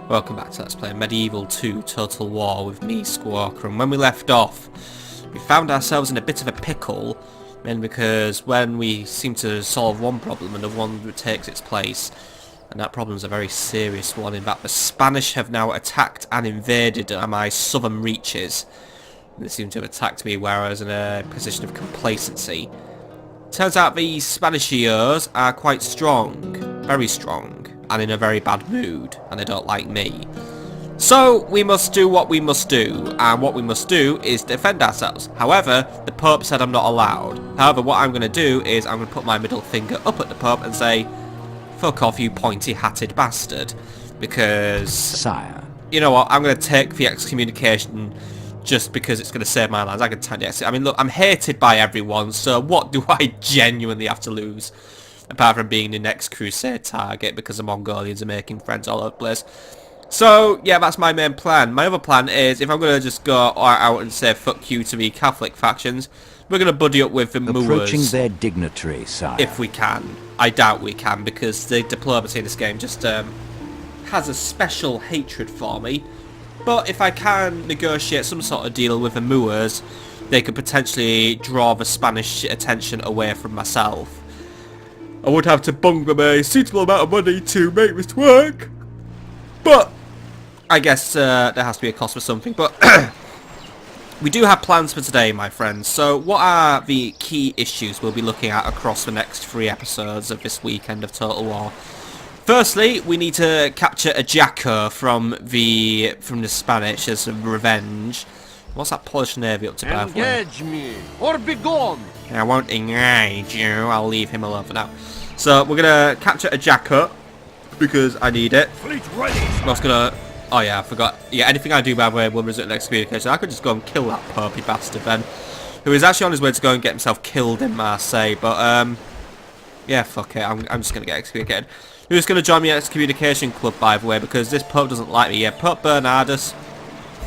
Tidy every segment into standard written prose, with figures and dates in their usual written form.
Welcome back to Let's Play Medieval 2 Total War with me, Squawker, and when we left off, we found ourselves in a bit of a pickle, mainly because when we seem to solve one problem, another one takes its place, and that problem's a very serious one. In fact, the Spanish have now attacked and invaded my southern reaches. They seem to have attacked me where I was in a position of complacency. Turns out these Spanishiers are quite strong, very strong, and in a very bad mood, and they don't like me. So we must do what we must do, and what we must do is defend ourselves. However, the Pope said I'm not allowed. However, what I'm going to do is I'm going to put my middle finger up at the Pope and say, fuck off, you pointy-hatted bastard. Because, Sire, you know what, I'm going to take the excommunication just because it's going to save my lives. I can tell you. I mean, look, I'm hated by everyone, so what do I genuinely have to lose? Apart from being the next crusade target because the Mongolians are making friends all over the place. So, yeah, that's my main plan. My other plan is, if I'm going to just go out and say fuck you to the Catholic factions, we're going to buddy up with the Moors. approaching their dignitary, sire. If we can. I doubt we can, because the diplomacy in this game just has a special hatred for me. But if I can negotiate some sort of deal with the Moors, they could potentially draw the Spanish attention away from myself. I would have to bung them a suitable amount of money to make this work. But I guess there has to be a cost for something. But we do have plans for today, my friends. So what are the key issues we'll be looking at across the next 3 episodes of this weekend of Total War? Firstly, we need to capture Ajacco from the Spanish as a revenge. What's that Polish navy up to, by the way? Engage me, or be gone! I won't engage you. I'll leave him alone for now. So we're gonna capture Ajacco because I need it. Fleet ready! I was gonna. Oh yeah, I forgot. Yeah, anything I do, by the way, will result in excommunication. I could just go and kill that perpy bastard then, who is actually on his way to go and get himself killed in Marseille. But yeah, fuck it. I'm just gonna get excommunicated. Who's going to join me at excommunication club, by the way, because this Pope doesn't like me. Yeah, Pope Bernardus,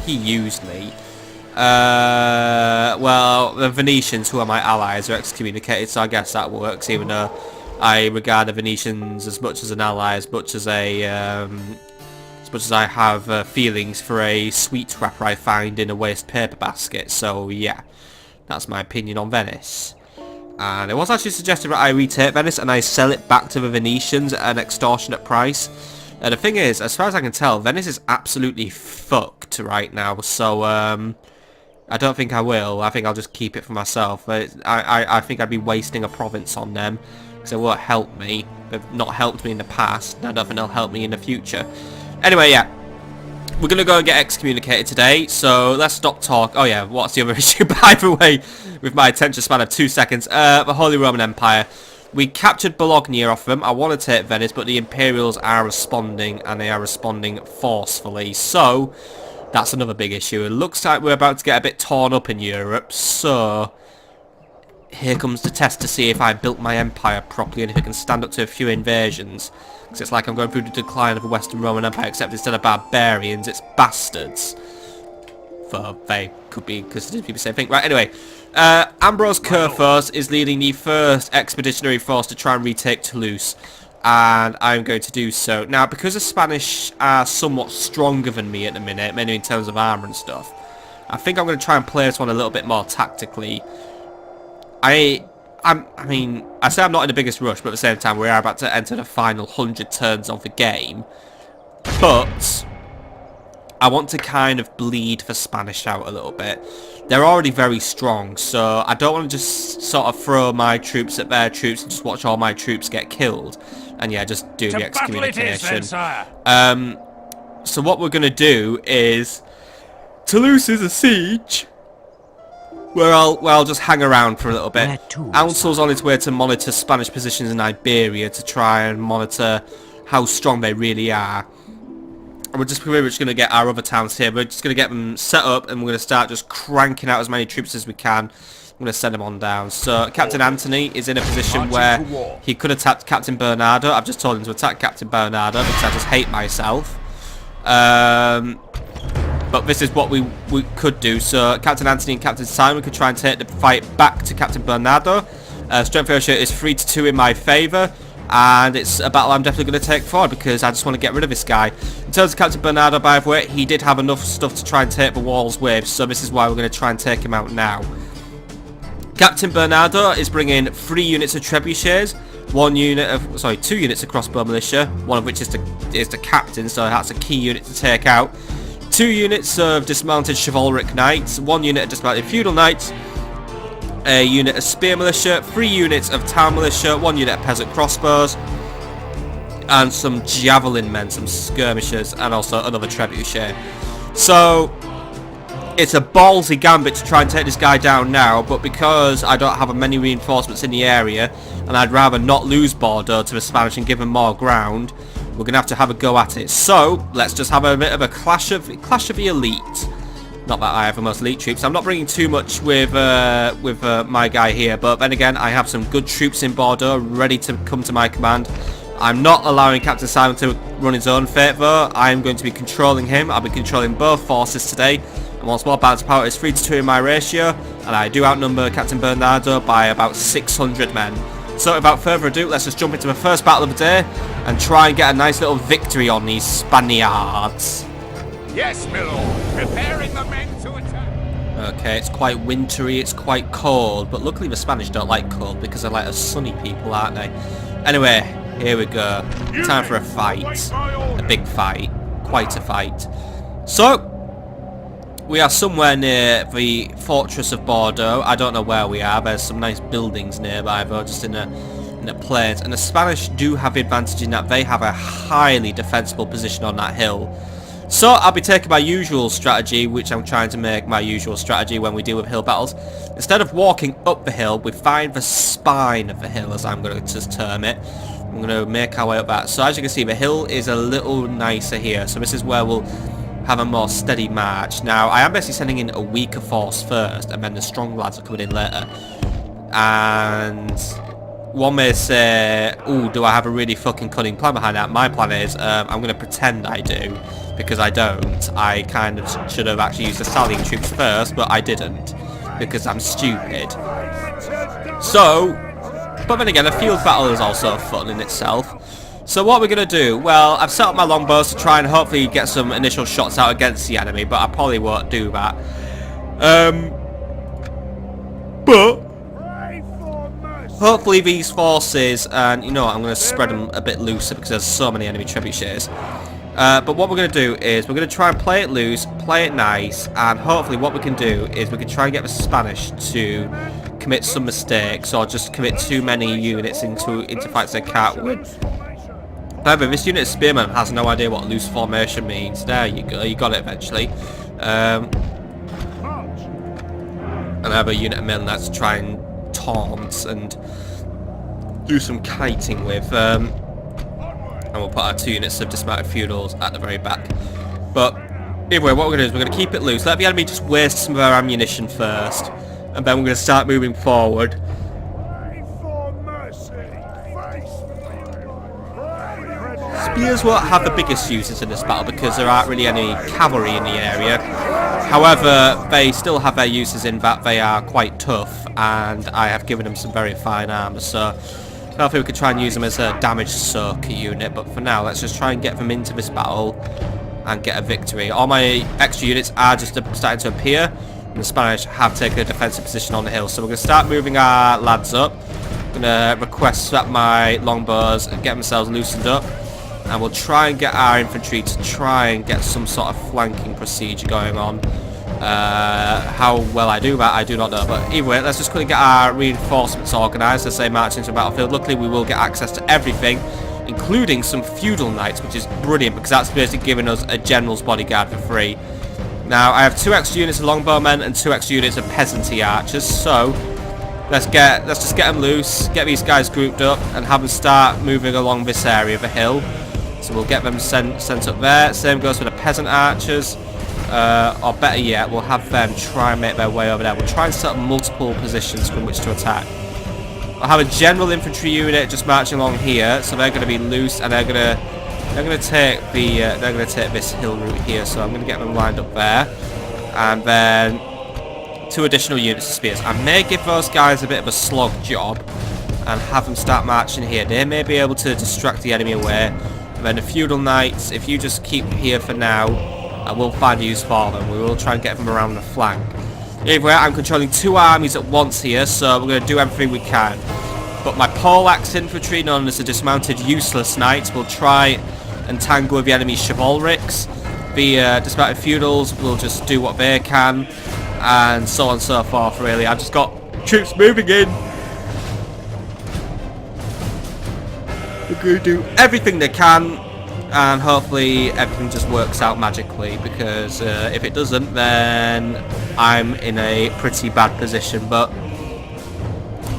he used me. Well, the Venetians, who are my allies, are excommunicated, so I guess that works, even though I regard the Venetians as much as an ally, as much as I have feelings for a sweet wrapper I find in a waste paper basket. So yeah, that's my opinion on Venice. And it was actually suggested that I retake Venice and I sell it back to the Venetians at an extortionate price. And the thing is, as far as I can tell, Venice is absolutely fucked right now. So I don't think I will. I think I'll just keep it for myself. I think I'd be wasting a province on them, because it won't help me. They've not helped me in the past, and I don't think they'll help me in the future. Anyway, yeah. We're going to go and get excommunicated today, so let's stop talk. Oh yeah, what's the other issue, by the way, with my attention span of 2 seconds? The Holy Roman Empire. We captured Bologna off them. I want to take Venice, but the Imperials are responding, and they are responding forcefully. So, that's another big issue. It looks like we're about to get a bit torn up in Europe, so here comes the test to see if I built my empire properly and if it can stand up to a few invasions. Because it's like I'm going through the decline of the Western Roman Empire, except instead of barbarians, it's bastards. For they could be considered to be the same thing. Right, anyway. Ambrose Curthos is leading the first expeditionary force to try and retake Toulouse. And I'm going to do so. Now, because the Spanish are somewhat stronger than me at the minute, mainly in terms of armour and stuff, I think I'm going to try and play this one a little bit more tactically. I mean, I say I'm not in the biggest rush, but at the same time, we are about to enter the final 100 turns of the game. But I want to kind of bleed the Spanish out a little bit. They're already very strong, so I don't want to just sort of throw my troops at their troops and just watch all my troops get killed. And yeah, just do the excommunication. So what we're going to do is, Toulouse is a siege, where I'll just hang around for a little bit. Ansel's on his way to monitor Spanish positions in Iberia to try and monitor how strong they really are. And we're just pretty much going to get our other towns here. We're just going to get them set up, and we're going to start just cranking out as many troops as we can. I'm going to send them on down. So Captain Anthony is in a position where he could attack Captain Bernardo. I've just told him to attack Captain Bernardo because I just hate myself. But this is what we could do. So Captain Anthony and Captain Simon could try and take the fight back to Captain Bernardo. Strength ratio is 3-2 in my favour. and it's a battle I'm definitely going to take forward because I just want to get rid of this guy. In terms of Captain Bernardo, by the way, he did have enough stuff to try and take the walls with, so this is why we're going to try and take him out now. Captain Bernardo is bringing 3 units of trebuchets, 2 units of crossbow militia, one of which is the captain, so that's a key unit to take out. 2 units of dismounted chivalric knights, 1 unit of dismounted feudal knights, a unit of spear militia, 3 units of town militia, 1 unit of peasant crossbows, and some javelin men, some skirmishers, and also another trebuchet. So it's a ballsy gambit to try and take this guy down now, but because I don't have many reinforcements in the area, and I'd rather not lose Bordeaux to the Spanish and give them more ground, we're going to have a go at it. So let's just have a bit of a clash of the elite. Not that I have the most elite troops. I'm not bringing too much with my guy here, but then again, I have some good troops in Bordeaux ready to come to my command. I'm not allowing Captain Simon to run his own fate though. I'm going to be controlling him. I'll be controlling both forces today. And once more, balance power is 3-to-2 in my ratio, and I do outnumber Captain Bernardo by about 600 men. So without further ado, let's just jump into the first battle of the day and try and get a nice little victory on these Spaniards. Yes, my lord. Preparing the men to attack. Okay, it's quite wintry, it's quite cold, but luckily the Spanish don't like cold because they're like a sunny people, aren't they? Anyway, here we go. Time for a fight. A big fight. Quite a fight. So, we are somewhere near the fortress of Bordeaux. I don't know where we are. There's some nice buildings nearby though, just in a plains. And the Spanish do have the advantage in that they have a highly defensible position on that hill. So I'll be taking my usual strategy, which I'm trying to make my usual strategy when we deal with hill battles. Instead of walking up the hill, we find the spine of the hill, as I'm going to just term it. I'm going to make our way up that. So as you can see, the hill is a little nicer here. So this is where we'll have a more steady march. Now, I am basically sending in a weaker force first, and then the strong lads are coming in later. And one may say, ooh, do I have a really fucking cunning plan behind that? My plan is, I'm going to pretend I do, because I don't. I kind of should have actually used the sallying troops first, but I didn't, because I'm stupid. So, but then again, a field battle is also fun in itself. So what we're going to do, well, I've set up my longbows to try and hopefully get some initial shots out against the enemy, but I probably won't do that. But hopefully these forces, and you know what, I'm going to spread them a bit looser because there's so many enemy trebuchets. But what we're going to do is we're going to try and play it loose, play it nice, and hopefully what we can do is we can try and get the Spanish to commit some mistakes or just commit too many units into fights they can't win. However, this unit of spearmen has no idea what loose formation means. There you go, you got it eventually. Another unit of men that's try and taunt and do some kiting with. And we'll put our 2 units of dismounted feudals at the very back. But either way, what we're going to do is we're going to keep it loose. Let the enemy just waste some of our ammunition first, and then we're going to start moving forward. Spears won't have the biggest uses in this battle because there aren't really any cavalry in the area. However, they still have their uses in that they are quite tough, and I have given them some very fine armor, so hopefully we could try and use them as a damage soak unit. But for now, let's just try and get them into this battle and get a victory. All my extra units are just starting to appear, and the Spanish have taken a defensive position on the hill, so we're going to start moving our lads up. I'm going to request that my longbows get themselves loosened up, and we'll try and get our infantry to try and get some sort of flanking procedure going on. How well I do that, I do not know, but either way, let's just quickly get our reinforcements organised as they march into the battlefield. Luckily, we will get access to everything, including some feudal knights, which is brilliant because that's basically giving us a general's bodyguard for free. Now, I have 2 extra units of longbowmen and 2 extra units of peasantry archers, so let's just get them loose, get these guys grouped up, and have them start moving along this area of the hill. So we'll get them sent up there. Same goes for the peasant archers. Or better yet, we'll have them try and make their way over there. We'll try and set up multiple positions from which to attack. I'll have a general infantry unit just marching along here, so they're going to be loose, and they're going to take this hill route here. So I'm going to get them lined up there, and then 2 additional units of spears. I may give those guys a bit of a slog job, and have them start marching here. They may be able to distract the enemy away. And then the feudal knights, if you just keep here for now, I will find a use for them. We will try and get them around the flank. Either way, I'm controlling 2 armies at once here, so we're going to do everything we can. But my poleaxe infantry, known as the dismounted useless knights, will try and tangle with the enemy's chivalrics. The dismounted feudals will just do what they can, and so on and so forth, really. I've just got troops moving in. They're going to do everything they can, and hopefully everything just works out magically, because if it doesn't, then I'm in a pretty bad position. But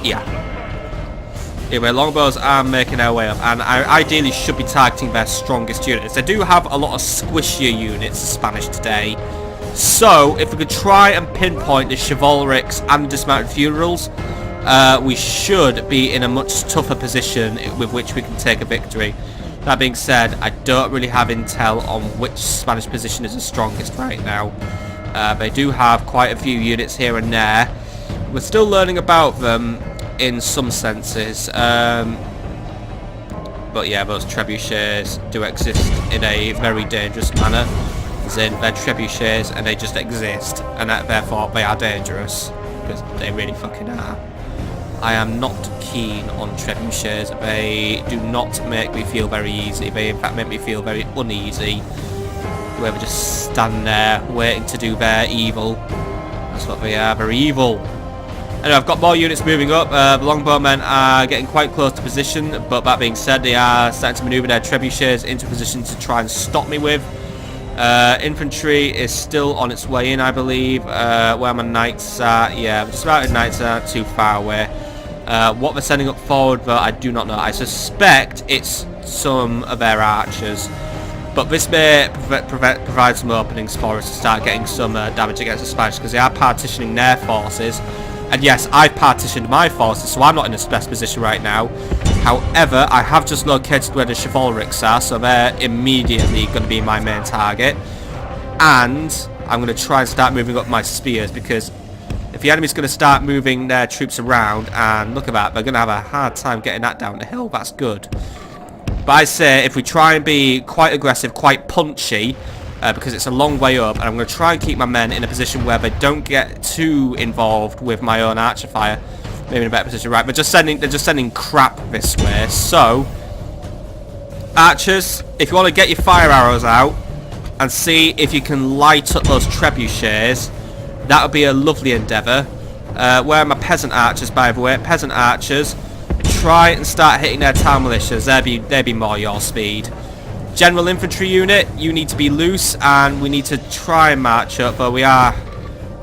yeah, anyway, longbows are making their way up, and I ideally should be targeting their strongest units. They do have a lot of squishier units, Spanish today, so if we could try and pinpoint the chivalrics and dismounted feudals, we should be in a much tougher position with which we can take a victory. That being said, I don't really have intel on which Spanish position is the strongest right now. They do have quite a few units here and there. We're still learning about them in some senses. But yeah, those trebuchets do exist in a very dangerous manner. As in, they're trebuchets and they just exist, and that therefore they are dangerous, because they really fucking are. I am not keen on trebuchets. They do not make me feel very easy. They in fact make me feel very uneasy. Where they just stand there waiting to do their evil. That's what they are, very evil. Anyway, I've got more units moving up. The longbowmen are getting quite close to position, but that being said, they are starting to maneuver their trebuchets into position to try and stop me with. Infantry is still on its way in, I believe. Where my knights are, yeah, the dismounted knights aren't too far away. What they're sending up forward, though, I do not know. I suspect it's some of their archers, but this may provide some openings for us to start getting some damage against the Spanish, because they are partitioning their forces. And yes, I've partitioned my forces, so I'm not in the best position right now. However, I have just located where the chivalrics are, so they're immediately going to be my main target. And I'm going to try and start moving up my spears, because if the enemy's going to start moving their troops around, and look at that, they're going to have a hard time getting that down the hill. That's good. But I say, if we try and be quite aggressive, quite punchy, because it's a long way up, and I'm going to try and keep my men in a position where they don't get too involved with my own archer fire. Maybe in a better position, right? They're just sending crap this way. So, archers, if you want to get your fire arrows out and see if you can light up those trebuchets, that would be a lovely endeavour. Where are my peasant archers, by the way? Peasant archers, try and start hitting their town militias. They'd be more your speed. General infantry unit, you need to be loose, and we need to try and march up, but we are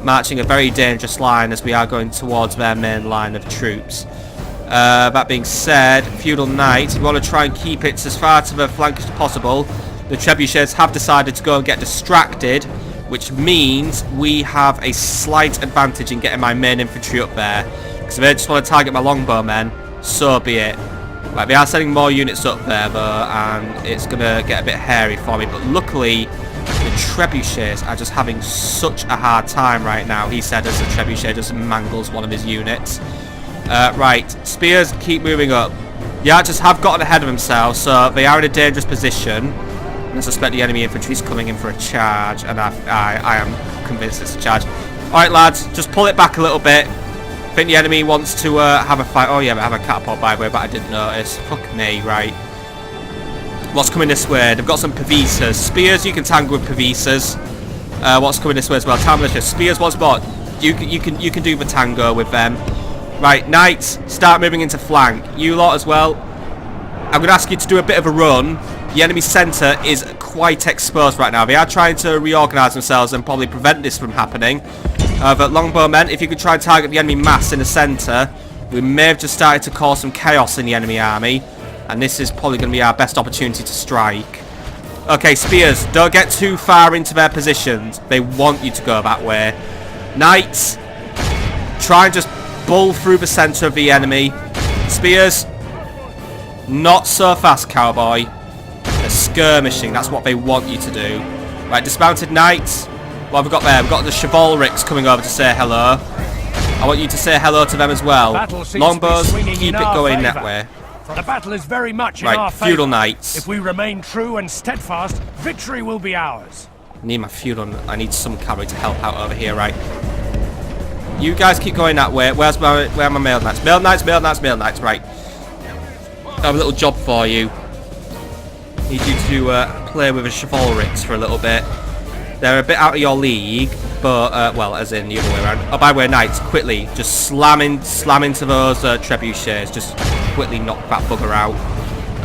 marching a very dangerous line as we are going towards their main line of troops. That being said, feudal knights, we want to try and keep it as far to the flank as possible. The trebuchets have decided to go and get distracted, which means we have a slight advantage in getting my main infantry up there. Because if they just want to target my longbowmen, so be it. Right, they are sending more units up there though, and it's going to get a bit hairy for me. But luckily, the trebuchets are just having such a hard time right now, he said, as the trebuchet just mangles one of his units. Right, spears keep moving up. The archers have gotten ahead of themselves, so they are in a dangerous position. I suspect the enemy infantry is coming in for a charge, and I am convinced it's a charge. Alright lads, just pull it back a little bit. I think the enemy wants to have a fight. Oh yeah, they have a catapult by the way, but I didn't notice. Fuck me, right. What's coming this way? They've got some pavisas. Spears, you can tangle with pavisas. What's coming this way as well? Town militia. Spears, what's what? You can do the tango with them. Right, knights, start moving into flank. You lot as well. I'm going to ask you to do a bit of a run. The enemy centre is quite exposed right now. They are trying to reorganise themselves and probably prevent this from happening. But longbowmen, if you could try and target the enemy mass in the centre, we may have just started to cause some chaos in the enemy army. And this is probably going to be our best opportunity to strike. Okay, spears, don't get too far into their positions. They want you to go that way. Knights, try and just bull through the centre of the enemy. Spears, not so fast, cowboy. They're skirmishing, that's what they want you to do. Right, dismounted knights. What have we got there? We've got the chivalrics coming over to say hello. I want you to say hello to them as well. Battle seems to be Longbows, swinging keep in it our going favour. that way. The battle is very much in Right, our feudal favour. knights. If we remain true and steadfast, victory will be ours. I need my feudal. I need some cavalry to help out over here, right? You guys keep going that way. Where are my mailed knights? Mailed knights, mailed knights, mailed knights. Right. I have a little job for you. Need you to play with the chivalrics for a little bit. They're a bit out of your league, but well, as in the other way around. Oh, by the way, knights, quickly, just slam into those trebuchets. Just quickly knock that bugger out.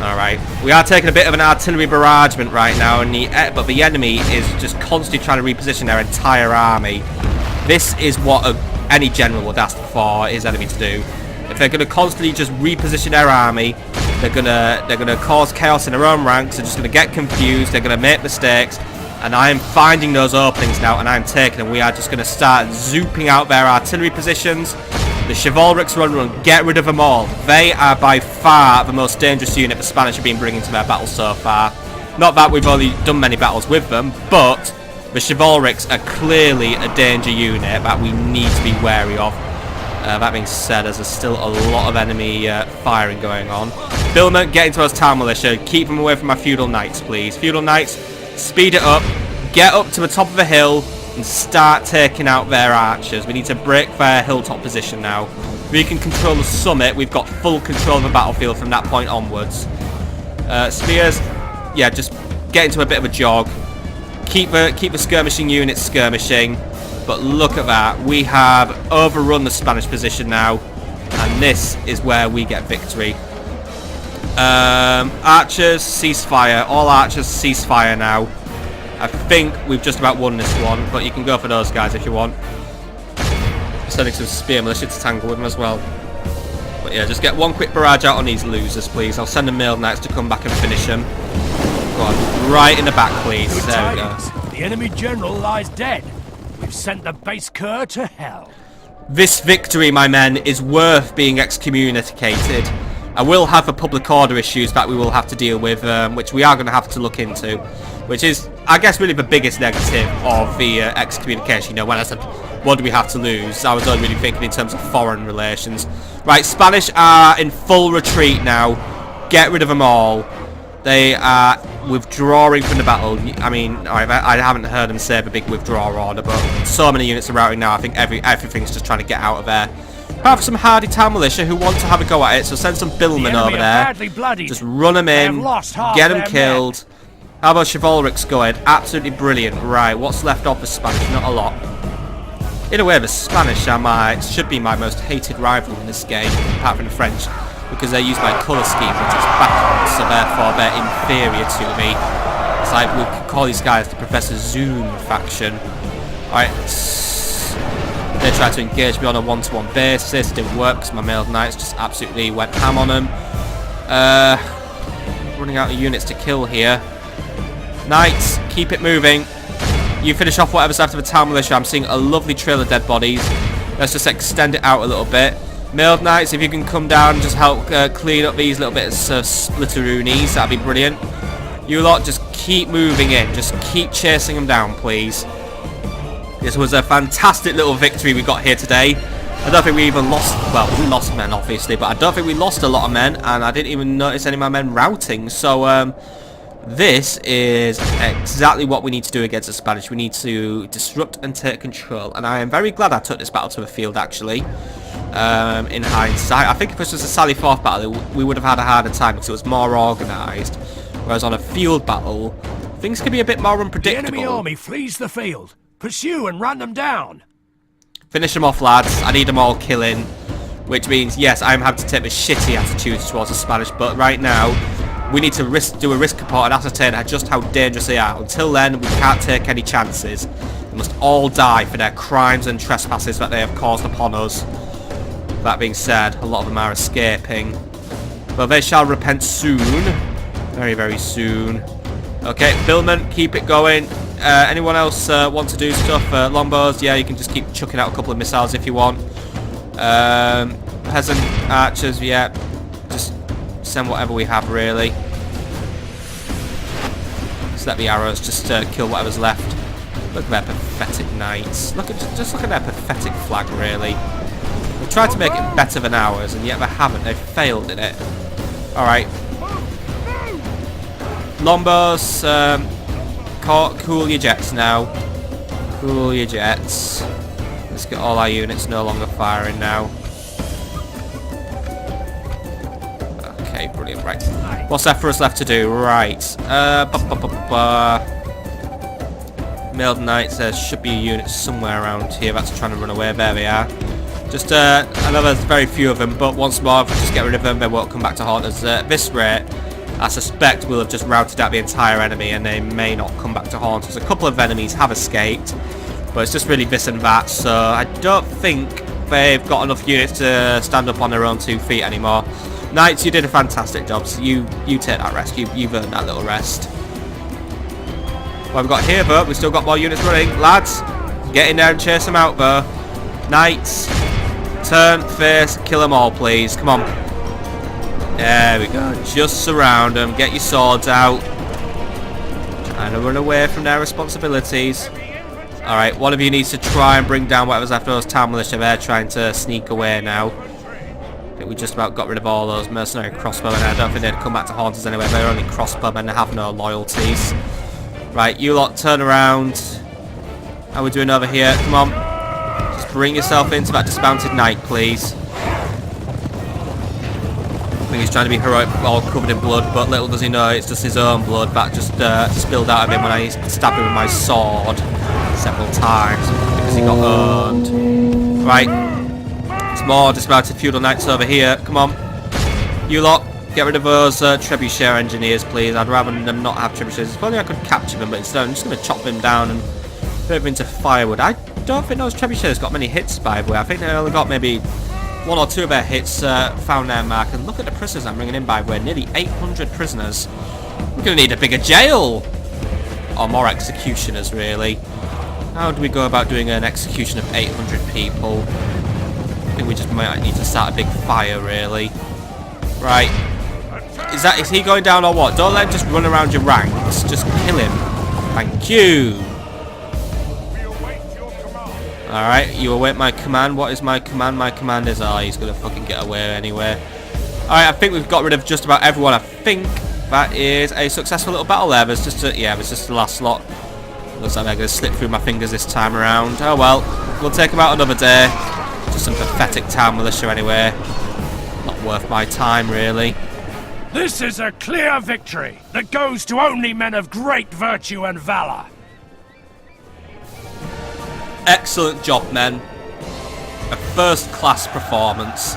All right, we are taking a bit of an artillery barragement right now, and but the enemy is just constantly trying to reposition their entire army. This is what any general would ask for his enemy to do. If they're going to constantly just reposition their army, they're gonna cause chaos in their own ranks. They're just going to get confused. They're going to make mistakes. And I am finding those openings now, and I'm taking them. We are just going to start zooping out their artillery positions. The chivalrics run, get rid of them all. They are by far the most dangerous unit the Spanish have been bringing to their battles so far. Not that we've only done many battles with them, but the chivalrics are clearly a danger unit that we need to be wary of. That being said, there's still a lot of enemy firing going on. Billman, get into those town militia. Keep them away from my feudal knights, please. Feudal knights, speed it up. Get up to the top of the hill and start taking out their archers. We need to break their hilltop position now. We can control the summit. We've got full control of the battlefield from that point onwards. Spears, yeah, just get into a bit of a jog. Keep the skirmishing units skirmishing. But look at that. We have overrun the Spanish position now. And this is where we get victory. Archers, ceasefire. All archers, ceasefire now. I think we've just about won this one, but you can go for those guys if you want. Sending some spear militia to tangle with them as well. But yeah, just get one quick barrage out on these losers, please. I'll send the mailed knights to come back and finish them. Go on, right in the back, please. Good there we go. tidings. The enemy general lies dead. We've sent the base cur to hell. This victory, my men, is worth being excommunicated. I will have the public order issues that we will have to deal with, which we are going to have to look into. Which is, I guess, really the biggest negative of the excommunication. You know, when I said, what do we have to lose? I was only really thinking in terms of foreign relations. Right, Spanish are in full retreat now. Get rid of them all. They are withdrawing from the battle. I mean, I haven't heard them say the big withdrawal order, but so many units are routing now. I think everything's just trying to get out of there. Apart from some hardy town militia who want to have a go at it, so send some billmen over there. Just run them in, get them killed. How about chivalrics going? Absolutely brilliant. Right, what's left of the Spanish? Not a lot. In a way, the Spanish are should be my most hated rival in this game, apart from the French, because they're used my colour scheme, which is backwards, so therefore they're inferior to me. It's like we could call these guys the Professor Zoom faction. Alright, they tried to engage me on a one-to-one basis. Didn't work because my mailed knights just absolutely went ham on them. Running out of units to kill here. Knights, keep it moving. You finish off whatever's left of the town militia. I'm seeing a lovely trail of dead bodies. Let's just extend it out a little bit. Mailed knights, if you can come down and just help clean up these little bits of splitteroonies, that'd be brilliant. You lot, just keep moving in. Just keep chasing them down, please. This was a fantastic little victory we got here today. I don't think we even lost, well, we lost men obviously, but I don't think we lost a lot of men, and I didn't even notice any of my men routing. So this is exactly what we need to do against the Spanish. We need to disrupt and take control, and I am very glad I took this battle to the field actually. In hindsight, I think if this was a Sally Forth battle, we would have had a harder time because it was more organised. Whereas on a field battle, things can be a bit more unpredictable. The enemy army flees the field. Pursue and run them down. Finish them off, lads. I need them all killing. Which means, yes, I'm having to take the shitty attitude towards the Spanish, but right now, we need to do a risk report and ascertain just how dangerous they are. Until then, we can't take any chances. They must all die for their crimes and trespasses that they have caused upon us. That being said, a lot of them are escaping. But they shall repent soon. Very, very soon. Okay, Billman, keep it going. Anyone else want to do stuff? Longbows, yeah, you can just keep chucking out a couple of missiles if you want. Peasant archers, yeah, just send whatever we have, really. Just let the arrows just kill whatever's left. Look at their pathetic knights. Just look at their pathetic flag, really. They've tried to make it better than ours, and yet they haven't. They've failed in it. Alright. Lombos, cool your jets now. Cool your jets. Let's get all our units no longer firing now. Okay, brilliant. Right. What's there for us left to do? Right. Mailed Knights, there should be a unit somewhere around here that's trying to run away. There they are. Just, I know there's very few of them, but once more, if we just get rid of them, they won't come back to haunt us. At this rate, I suspect we'll have just routed out the entire enemy, and they may not come back to haunt us. A couple of enemies have escaped, but it's just really this and that, so I don't think they've got enough units to stand up on their own 2 feet anymore. Knights, you did a fantastic job, so you take that rest. You've earned that little rest. What we've got here, but we've still got more units running. Lads, get in there and chase them out, though. Knights, turn, face, kill them all, please. Come on. There we go. Just surround them. Get your swords out. Trying to run away from their responsibilities. Alright, one of you needs to try and bring down whatever's after those town militia. They're trying to sneak away now. I think we just about got rid of all those mercenary crossbowmen. I don't think they'd come back to haunt us anyway. They're only crossbowmen. They have no loyalties. Right, you lot turn around. How are we doing over here? Come on. Just bring yourself into that dismounted knight, please. I think he's trying to be heroic, all covered in blood, but little does he know it's just his own blood that just spilled out of him when I stabbed him with my sword several times because he got owned. Right, there's more dismounted feudal knights over here. Come on, you lot, get rid of those trebuchet engineers, please. I'd rather them not have trebuchets. If only I could capture them, but instead I'm just going to chop them down and put them into firewood. I don't think those trebuchets got many hits, by the way. I think they only got maybe 1 or 2 of their hits found their mark. And look at the prisoners I'm bringing in, by the way. Nearly 800 prisoners. We're going to need a bigger jail. Or more executioners, really. How do we go about doing an execution of 800 people? I think we just might need to start a big fire, really. Right. Is he going down or what? Don't let him just run around your ranks. Just kill him. Thank you. Alright, you await my command. What is my command? My command is, oh, he's going to fucking get away anyway. Alright, I think we've got rid of just about everyone. I think that is a successful little battle there. There's just the last lot. Looks like they're going to slip through my fingers this time around. Oh well, we'll take them out another day. Just some pathetic town militia anyway. Not worth my time, really. This is a clear victory that goes to only men of great virtue and valor. Excellent job, men. A first-class performance.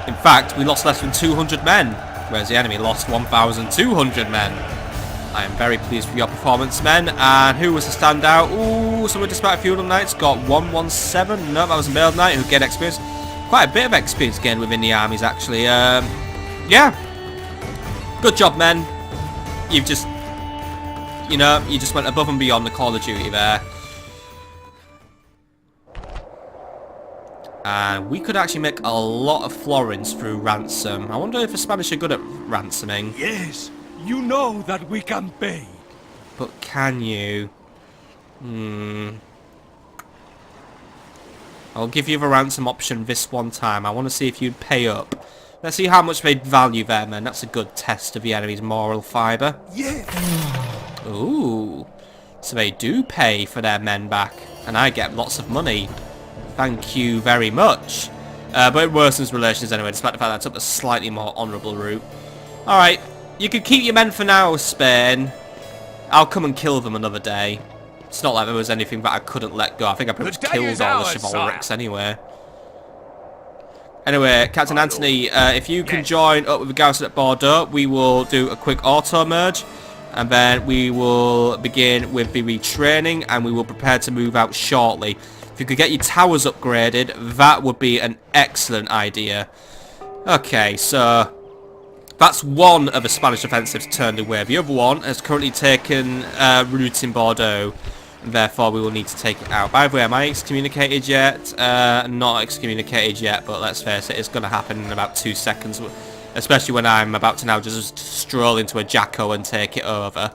In fact, we lost less than 200 men, whereas the enemy lost 1,200 men. I am very pleased with your performance, men. And who was the standout? Ooh, some of the dismounted feudal knights got 117. No, that was a mailed knight who gained experience. Quite a bit of experience gained within the armies, actually. Yeah. Good job, men. You've just, you know, you just went above and beyond the Call of Duty there. And we could actually make a lot of florins through ransom. I wonder if the Spanish are good at ransoming. Yes, you know that we can pay. But can you? I'll give you the ransom option this one time. I want to see if you'd pay up. Let's see how much they'd value their men. That's a good test of the enemy's moral fibre. Yeah. Ooh. So they do pay for their men back. And I get lots of money. Thank you very much. But it worsens relations anyway, despite the fact that I took the slightly more honourable route. Alright, you can keep your men for now, Spain. I'll come and kill them another day. It's not like there was anything that I couldn't let go. I think I pretty much killed all the chivalrics anyway. Anyway, Captain Anthony, if you can join up with the garrison at Bordeaux, we will do a quick auto-merge. And then we will begin with the retraining, and we will prepare to move out shortly. If you could get your towers upgraded, that would be an excellent idea. Okay, so that's one of the Spanish offensives turned away. The other one has currently taken route in Bordeaux, and therefore we will need to take it out. By the way, am I excommunicated yet? Not excommunicated yet, but let's face it, it's going to happen in about 2 seconds, especially when I'm about to now just stroll into Ajacco and take it over.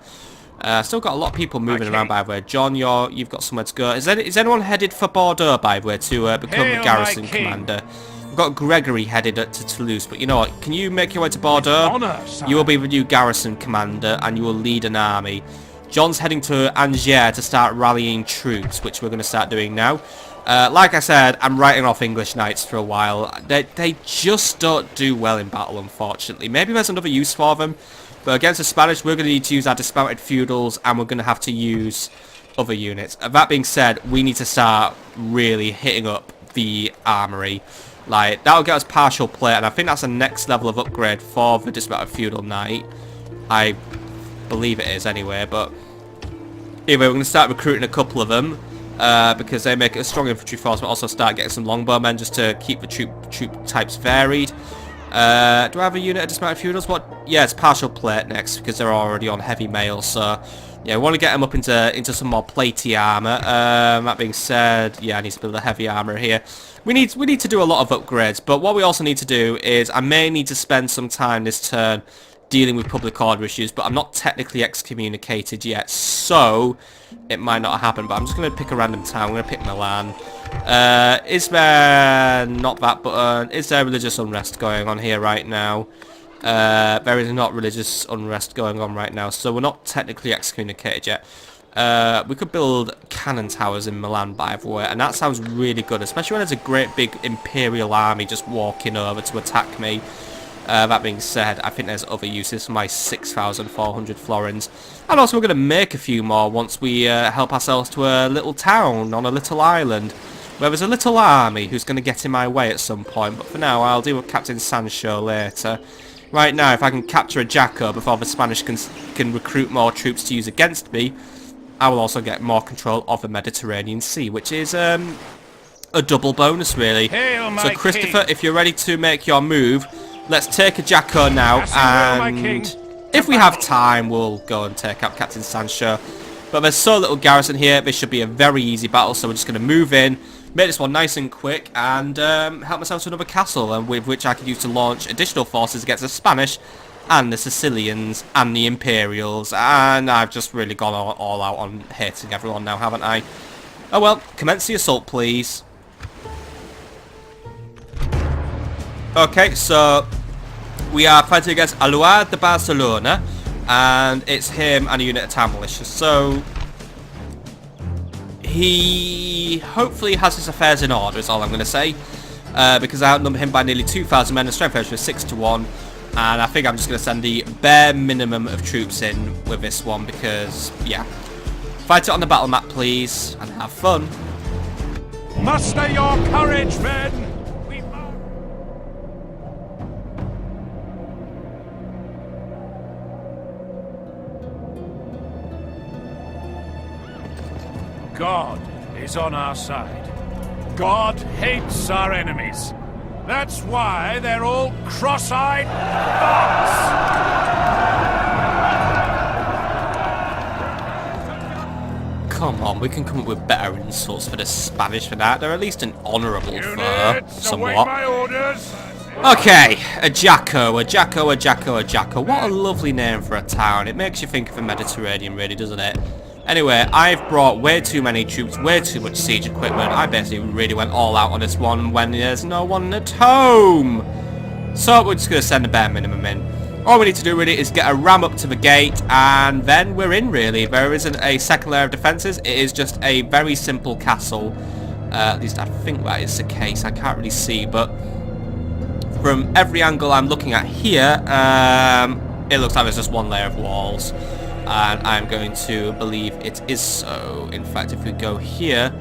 Still got a lot of people moving around, by the way. John, you've got somewhere to go. Is anyone headed for Bordeaux, by the way, to become the garrison commander? We've got Gregory headed to Toulouse, but you know what? Can you make your way to Bordeaux? Honor, sire. You will be the new garrison commander, and you will lead an army. John's heading to Angers to start rallying troops, which we're going to start doing now. Like I said, I'm writing off English knights for a while. They just don't do well in battle, unfortunately. Maybe there's another use for them, but against the Spanish, we're going to need to use our dismounted feudals, and we're going to have to use other units. That being said, we need to start really hitting up the armory. Like, that'll get us partial plate, and I think that's the next level of upgrade for the dismounted feudal knight. I believe it is anyway, but anyway, we're going to start recruiting a couple of them. Because they make it a strong infantry force, but also start getting some longbowmen just to keep the troop types varied. Do I have a unit of dismounted feudals? What? Yeah, it's partial plate next because they're already on heavy mail. So yeah, we want to get them up into some more platey armor. That being said, yeah, I need to build a heavy armor here. We need to do a lot of upgrades, but what we also need to do is I may need to spend some time this turn dealing with public order issues, but I'm not technically excommunicated yet, so it might not happen. But I'm just going to pick a random town. I'm going to pick Milan. Is there not that button? Is there religious unrest going on here right now? There is not religious unrest going on right now, so we're not technically excommunicated yet. We could build cannon towers in Milan, by the way, and that sounds really good, especially when there's a great big imperial army just walking over to attack me. That being said, I think there's other uses for my 6,400 florins. And also we're going to make a few more once we help ourselves to a little town on a little island, where there's a little army who's going to get in my way at some point. But for now, I'll deal with Captain Sancho later. Right now, if I can capture Ajacco before the Spanish can recruit more troops to use against me, I will also get more control of the Mediterranean Sea, which is a double bonus, really. Hail, so, my Christopher, king. if you're ready to make your move, let's take Ajacco now, and if we have time, we'll go and take out Captain Sancho. But there's so little garrison here, this should be a very easy battle, so we're just going to move in, make this one nice and quick, and help myself to another castle, and with which I could use to launch additional forces against the Spanish, and the Sicilians, and the Imperials, and I've just really gone all out on hating everyone now, haven't I? Oh well, commence the assault, please. Okay, so we are fighting against Aluard de Barcelona, and it's him and a unit of town militia. So he hopefully has his affairs in order, is all I'm going to say, because I outnumber him by nearly 2,000 men, and strength ratio is 6-1, and I think I'm just going to send the bare minimum of troops in with this one because, yeah. Fight it on the battle map, please, and have fun. Muster your courage, men! God is on our side. God hates our enemies. That's why they're all cross-eyed fucks. Come on, we can come up with better insults for the Spanish for that. They're at least an honourable fur, Units, await somewhat. my orders. Okay, Ajacco. What a lovely name for a town. It makes you think of the Mediterranean, really, doesn't it? Anyway, I've brought way too many troops, way too much siege equipment. I basically really went all out on this one when there's no one at home. So we're just going to send the bare minimum in. All we need to do really is get a ram up to the gate, and then we're in, really. There isn't a second layer of defences. It is just a very simple castle. At least I think that is the case. I can't really see, but from every angle I'm looking at here, it looks like there's just one layer of walls. And I'm going to believe it is so. In fact, if we go here,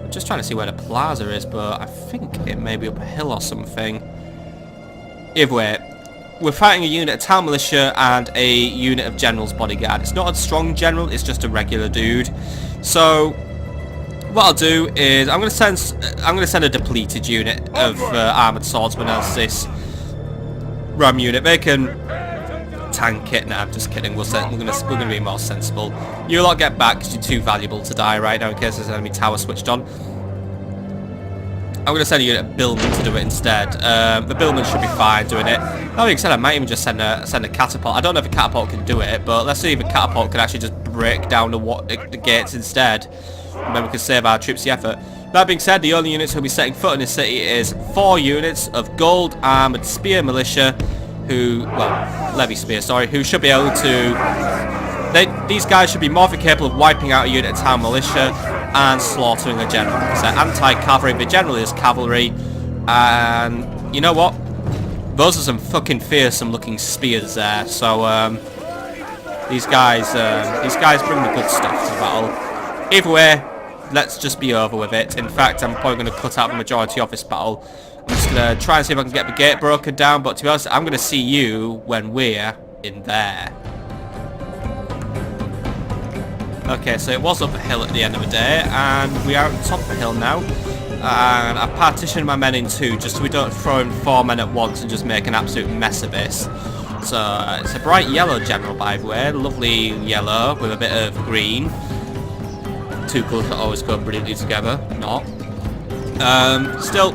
I'm just trying to see where the plaza is, but I think it may be up a hill or something. Either way, we're fighting a unit of town militia and a unit of general's bodyguard. It's not a strong general, it's just a regular dude. So what I'll do is I'm going to send a depleted unit of armored swordsmen as this ram unit. They can tank it. Nah, I'm just kidding. We're gonna be more sensible. You lot get back because you're too valuable to die right now in case there's an enemy tower switched on. I'm gonna send a unit of billmen to do it instead. The billmen should be fine doing it. That being said, I might even just send a catapult. I don't know if a catapult can do it, but let's see if a catapult can actually just break down the gates instead. And then we can save our troops the effort. That being said, the only units who'll be setting foot in this city is 4 units of gold armoured spear militia who, well, levy spear, sorry, who should be able to... These guys should be more than capable of wiping out a unit of town militia and slaughtering a general. Because they're anti-cavalry, the general is cavalry. And you know what? Those are some fucking fearsome looking spears there. So these guys bring the good stuff to the battle. Either way, let's just be over with it. In fact, I'm probably going to cut out the majority of this battle. I'm just going to try and see if I can get the gate broken down. But to be honest, I'm going to see you when we're in there. Okay, so it was up a hill at the end of the day, and we are at the top of the hill now. And I've partitioned my men in 2, just so we don't throw in 4 men at once and just make an absolute mess of this. So, it's a bright yellow general, by the way. Lovely yellow with a bit of green. 2 colours that always go brilliantly together. Not. Still,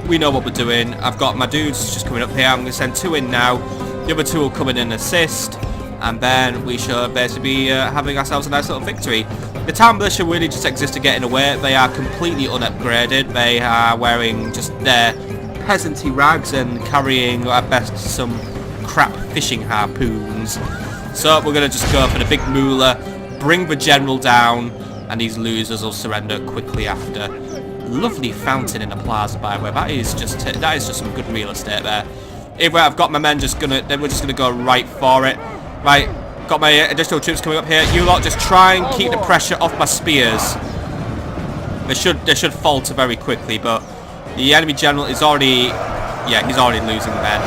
we know what we're doing. I've got my dudes just coming up here. I'm going to send 2 in now. The other 2 will come in and assist. And then we should basically be having ourselves a nice little victory. The town militia really just exist to get in the way. They are completely unupgraded. They are wearing just their peasanty rags and carrying at best some crap fishing harpoons. So we're going to just go for the big moolah, bring the general down, and these losers will surrender quickly after. Lovely fountain in the plaza, by the way. That is just some good real estate there. Either way, I've got my men we're just gonna go right for it. Right, got my additional troops coming up here. You lot just try and keep the pressure off my spears. They should falter very quickly, but the enemy general is already, yeah, he's already losing men.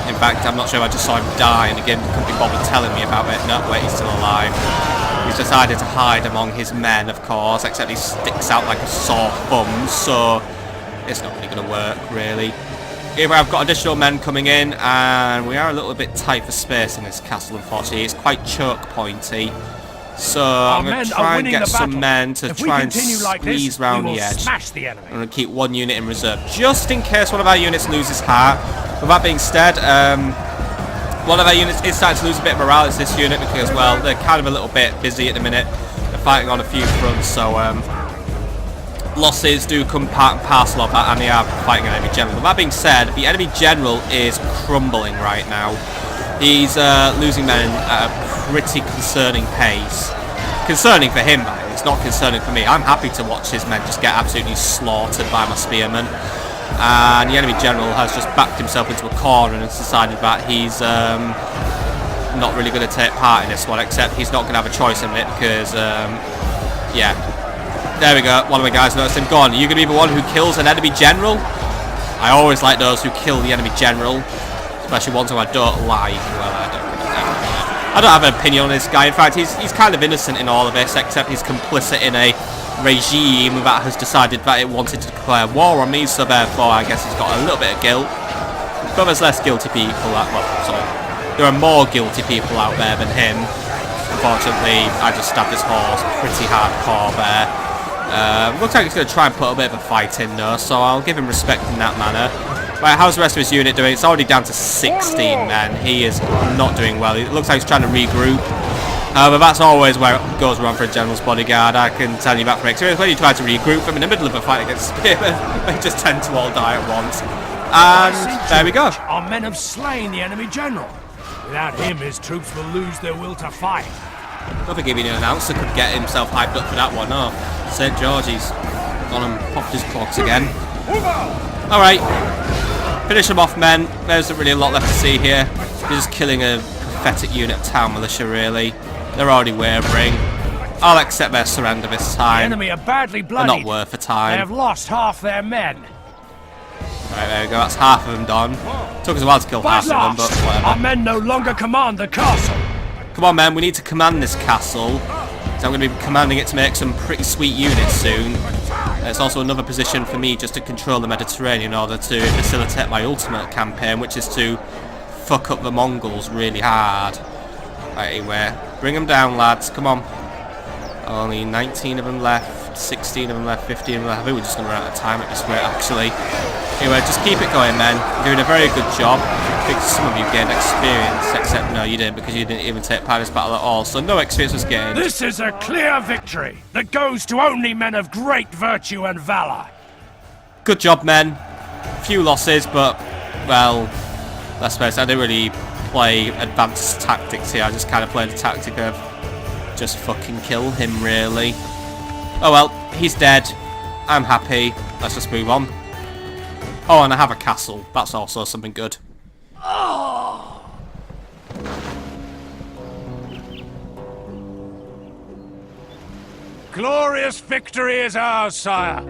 In fact, I'm not sure if I just saw him die, and again, couldn't be bothered telling me about it. No, wait, he's still alive. He's decided to hide among his men, of course, except he sticks out like a sore thumb, so it's not really going to work, really. Here I've got additional men coming in, and we are a little bit tight for space in this castle, unfortunately. It's quite choke pointy. So I'm going to try and get some men to try and squeeze round the edge. I'm going to keep 1 unit in reserve, just in case one of our units loses heart. With that being said, one of our units is starting to lose a bit of morale. It's this unit because, well, they're kind of a little bit busy at the minute. They're fighting on a few fronts, so losses do come part and parcel of that, and they are fighting an enemy general. With that being said, the enemy general is crumbling right now. He's losing men at a pretty concerning pace. Concerning for him, man. It's not concerning for me. I'm happy to watch his men just get absolutely slaughtered by my spearmen. And the enemy general has just backed himself into a corner and has decided that he's not really going to take part in this one, except he's not going to have a choice in it because, yeah. There we go, one of the guys noticed him. Go on, are you going to be the one who kills an enemy general? I always like those who kill the enemy general, especially ones who I don't like. Well, I don't have an opinion on this guy. In fact, he's kind of innocent in all of this, except he's complicit in a regime that has decided that it wanted to declare war on me, so therefore I guess he's got a little bit of guilt. But there's less guilty people there are more guilty people out there than him. Unfortunately, I just stabbed his horse pretty hardcore there. Looks like he's going to try and put a bit of a fight in though, so I'll give him respect in that manner. Right, how's the rest of his unit doing? It's already down to 16 men. He is not doing well. It looks like he's trying to regroup. But that's always where it goes wrong for a general's bodyguard. I can tell you that from experience. When you try to regroup them in the middle of a fight against spearmen, they just tend to all die at once. And there we go. Our men have slain the enemy general. Without him, his troops will lose their will to fight. I don't think even an announcer could get himself hyped up for that one. No, St. George's gone and popped his clogs again. Alright, finish them off, men. There's not really a lot left to see here. You're just killing a pathetic unit of town militia, really. They're already wavering. I'll accept their surrender this time. The enemy are badly bloodied. They're not worth the time. They have lost half their men. Right, there we go. That's half of them done. Took us a while to kill half of them, but whatever. Our men no longer command the castle. Come on, men. We need to command this castle. So I'm going to be commanding it to make some pretty sweet units soon. It's also another position for me just to control the Mediterranean in order to facilitate my ultimate campaign, which is to fuck up the Mongols really hard. Right, anyway, bring them down, lads. Come on. Only 19 of them left, 16 of them left, 15 of them left. I think we're just going to run out of time at this rate, actually. Anyway, just keep it going, men. You're doing a very good job. I think some of you gained experience, except no, you didn't, because you didn't even take part in this battle at all, so no experience was gained. This is a clear victory that goes to only men of great virtue and valor. Good job, men. Few losses, but, well, let's face it, I didn't really play advanced tactics here. I just kind of played the tactic of just fucking kill him, really. Oh well, he's dead. I'm happy. Let's just move on. Oh, and I have a castle. That's also something good. Glorious victory is ours, sire.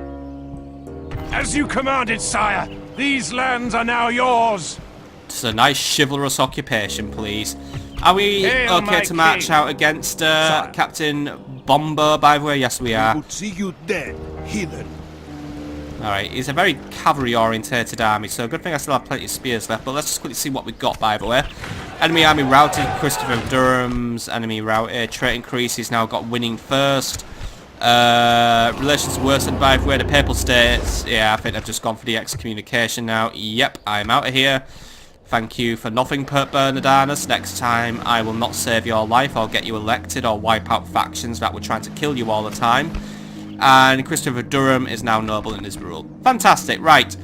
As you commanded, sire, these lands are now yours. Just a nice chivalrous occupation, please. Are we Hail, okay to march king. out against Captain Bomber, by the way? Yes, we are. Would see you dead, heathen. Alright, he's a very cavalry-orientated army, so good thing I still have plenty of spears left, but let's just quickly see what we've got, by the way. Enemy army routed, Christopher Durham's enemy routed, trait increase, he's now got winning first. Relations worsened, by the way, the Papal States. Yeah, I think I've just gone for the excommunication now. Yep, I'm out of here. Thank you for nothing, Bernardanus. Next time, I will not save your life or get you elected or wipe out factions that were trying to kill you all the time. And Christopher Durham is now noble in his rule. Fantastic, right.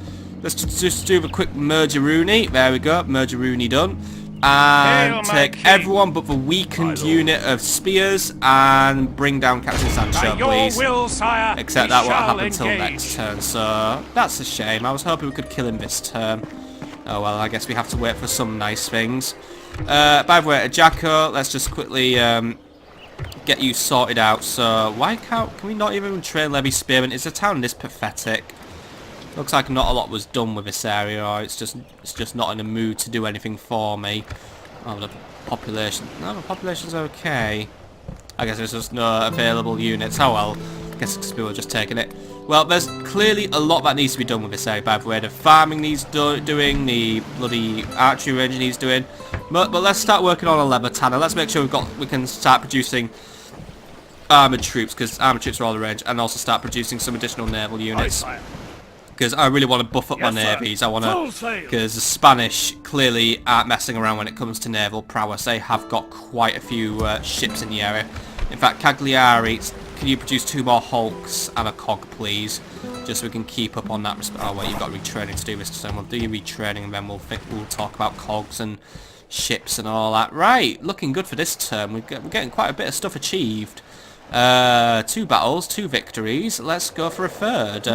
Let's just do a quick merger-rooney. There we go, merger-rooney done. And Hail, take king. everyone but the weakened unit of spears and bring down Captain Sancho, By your please. will, sire, Except we that won't shall happen until engage. next turn, so that's a shame. I was hoping we could kill him this turn. Oh well, I guess we have to wait for some nice things. By the way, Ajacco, let's just quickly get you sorted out. So why can we not even train levy spearmen? Is the town this pathetic? Looks like not a lot was done with this area, or it's just not in the mood to do anything for me. Oh, the population. No, the population's okay. I guess there's just no available units. Oh well, I guess people are just taking it. Well, there's clearly a lot that needs to be done with this area, by the way. The farming needs doing, the bloody archery range needs doing. But let's start working on a leather tanner. Let's make sure we can start producing armoured troops, because armoured troops are all the range, and also start producing some additional naval units. Because I really want to buff up my navies. I want to, because the Spanish clearly aren't messing around when it comes to naval prowess. They have got quite a few ships in the area. In fact, Cagliari, can you produce 2 more hulks and a cog, please? Just so we can keep up on that. Oh wait, you've got retraining to do this, so we'll do your retraining, and then we'll talk about cogs and ships and all that. Right, looking good for this term. We're getting quite a bit of stuff achieved. 2 battles, 2 victories. Let's go for a third,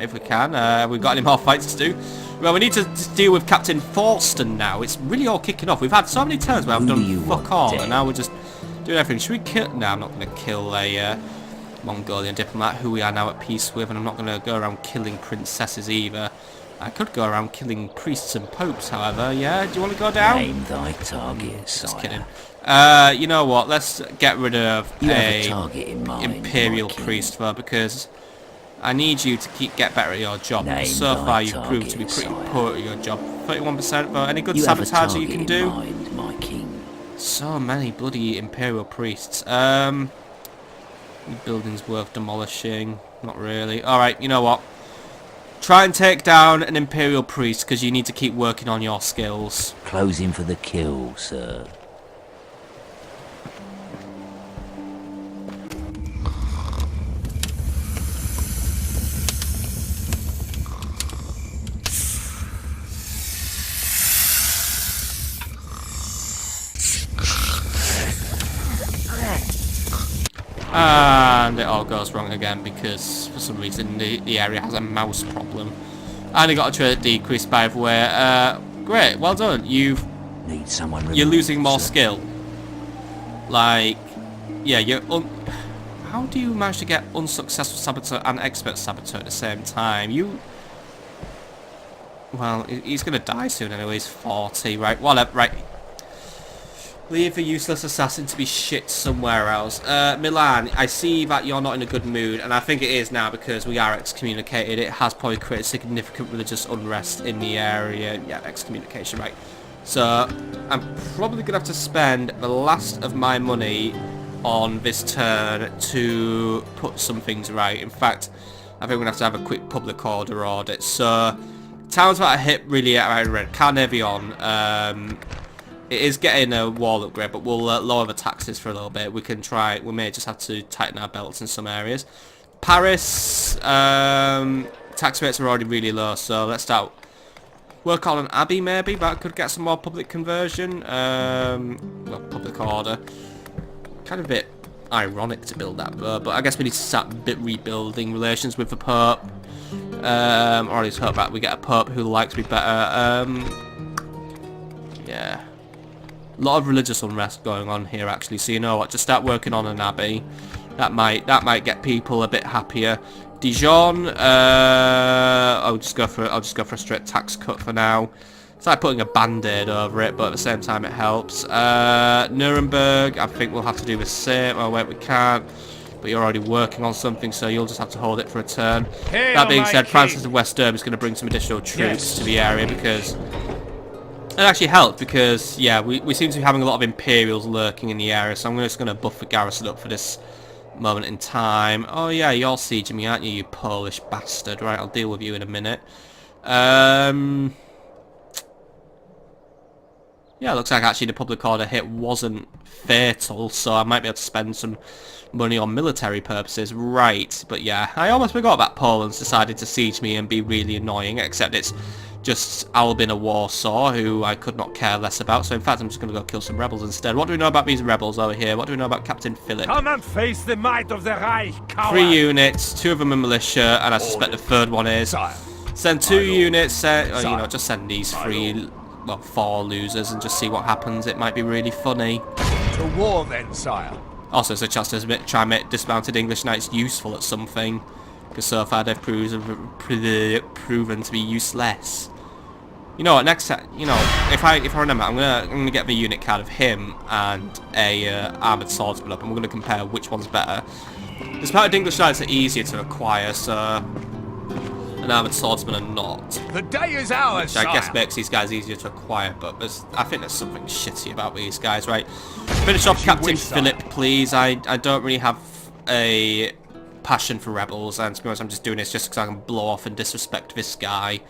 if we can. We've got any more fights to do? Well, we need to deal with Captain Forston now. It's really all kicking off. We've had so many turns where I've done fuck all, and now we're just doing everything. Should we kill? No, I'm not going to kill a Mongolian diplomat who we are now at peace with, and I'm not going to go around killing princesses either. I could go around killing priests and popes, however. Yeah, do you want to go down? Aim thy target, Just sire. kidding. You know what? Let's get rid of You have a a target in mind, imperial my king. priest, though, because I need you to get better at your job. Name So thy far, you've proved to be target, pretty sire. poor at your job. 31%, but any good You have a sabotage you target can in do? mind, my king. So many bloody imperial priests. Your building's worth demolishing. Not really. Alright, you know what? Try and take down an imperial priest, because you need to keep working on your skills. Closing for the kill, sir. And it all goes wrong again because for some reason the area has a mouse problem. And I got a trait decrease, by the way. Great, well done. Need someone You're removed, losing more sir. skill. Like, yeah, how do you manage to get unsuccessful saboteur and expert saboteur at the same time? Well, he's gonna die soon anyway. He's 40, right? Whatever, right. Leave the useless assassin to be shit somewhere else. Milan, I see that you're not in a good mood, and I think it is now because we are excommunicated. It has probably created significant religious unrest in the area. Yeah, excommunication, right. So, I'm probably going to have to spend the last of my money on this turn to put some things right. In fact, I think we're going to have a quick public order audit. So, towns that are hit really at red. Carnarvon, it is getting a wall upgrade, but we'll lower the taxes for a little bit. We may just have to tighten our belts in some areas. Paris, tax rates are already really low, so let's start work on an abbey maybe. That could get some more public conversion. Well, public order. Kind of a bit ironic to build that, but I guess we need to start rebuilding relations with the Pope. Or at least hope that we get a Pope who likes me better. Yeah. A lot of religious unrest going on here actually, so you know what, just start working on an abbey. That might get people a bit happier. Dijon, I'll just go for a straight tax cut for now. It's like putting a band-aid over it, but at the same time it helps. Nuremberg, I think we'll have to do the same. Oh wait, we can't. But you're already working on something, so you'll just have to hold it for a turn. That being said, Francis of West Derby is going to bring some additional troops to the area, because it actually helped, because yeah, we seem to be having a lot of Imperials lurking in the area, so I'm just going to buff the garrison up for this moment in time. Oh yeah, you're sieging me, aren't you, you Polish bastard? Right, I'll deal with you in a minute. Yeah, it looks like actually the public order hit wasn't fatal, so I might be able to spend some money on military purposes. Right, but yeah, I almost forgot that Poland's decided to siege me and be really annoying, except it's just Albin of Warsaw, who I could not care less about, so in fact I'm just going to go kill some rebels instead. What do we know about these rebels over here? What do we know about Captain Philip? Come and face the might of the Reich, coward. 3 units, 2 of them are militia, and I suspect the 3rd one is. Send 2 units, just send these 3, well, 4 losers and just see what happens. It might be really funny. To war then, sire. Also, it's a chance to try and make dismounted English knights useful at something, because so far they've proven to be useless. You know what? Next time, if I remember, I'm gonna get the unit card of him and a armored swordsman up, and we're gonna compare which one's better. Dismounted English knights are easier to acquire, so an armored swordsman are not. The day is ours, which I guess makes these guys easier to acquire, but I think there's something shitty about these guys, right? Finish off Captain Philip, please. I don't really have a passion for rebels, and to be honest, I'm just doing this just because I can blow off and disrespect this guy,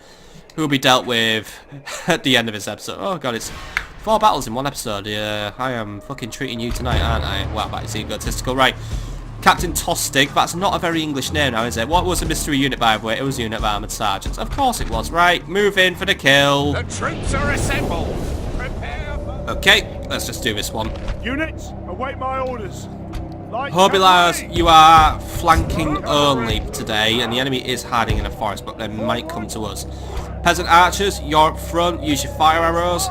who will be dealt with at the end of this episode. Oh god, it's 4 battles in 1 episode. Yeah, I am fucking treating you tonight, aren't I? Wow, that is egotistical. Right, Captain Tostig, that's not a very English name now, is it? What was a mystery unit, by the way? It was a unit of armoured sergeants. Of course it was. Right, move in for the kill. The troops are assembled. Prepare for... Okay, let's just do this one. Units, await my orders. Hobilars, you are flanking only today, and the enemy is hiding in a forest, but they might come to us. Peasant archers, you're up front, use your fire arrows.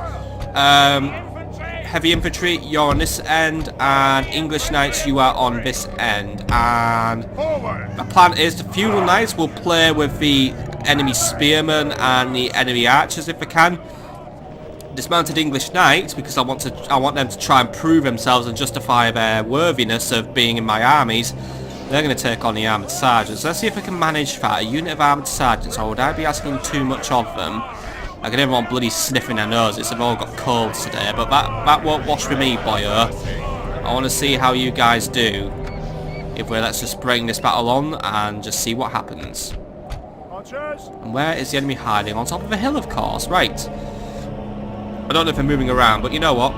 Heavy infantry, you're on this end, and English knights, you are on this end. And the plan is the feudal knights will play with the enemy spearmen and the enemy archers if they can. Dismounted English knights, because I want them to try and prove themselves and justify their worthiness of being in my armies. They're going to take on the armoured sergeants. Let's see if I can manage that. A unit of armoured sergeants, or would I be asking too much of them? I can everyone bloody sniffing their noses. They've all got colds today, but that won't wash with me, boyo. I want to see how you guys do. Let's just bring this battle on and just see what happens. And where is the enemy hiding? On top of a hill, of course. Right. I don't know if they're moving around, but you know what?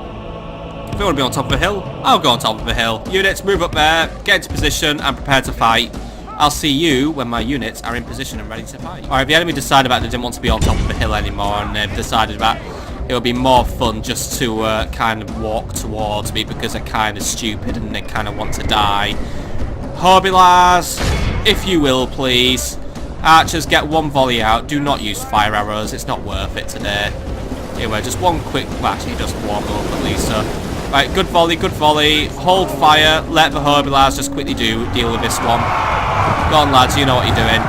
If they want to be on top of a hill, I'll go on top of a hill. Units, move up there, get into position, and prepare to fight. I'll see you when my units are in position and ready to fight. Alright, the enemy decided that they didn't want to be on top of the hill anymore, and they've decided that it would be more fun just to kind of walk towards me because they're kind of stupid and they kind of want to die. Hobilars, if you will, please. Archers, get 1 volley out. Do not use fire arrows. It's not worth it today. Anyway, just 1 quick... Well, actually, just 1 up at least, so... Right, good volley, good volley. Hold fire. Let the Hobilars just quickly deal with this one. Go on, lads. You know what you're doing.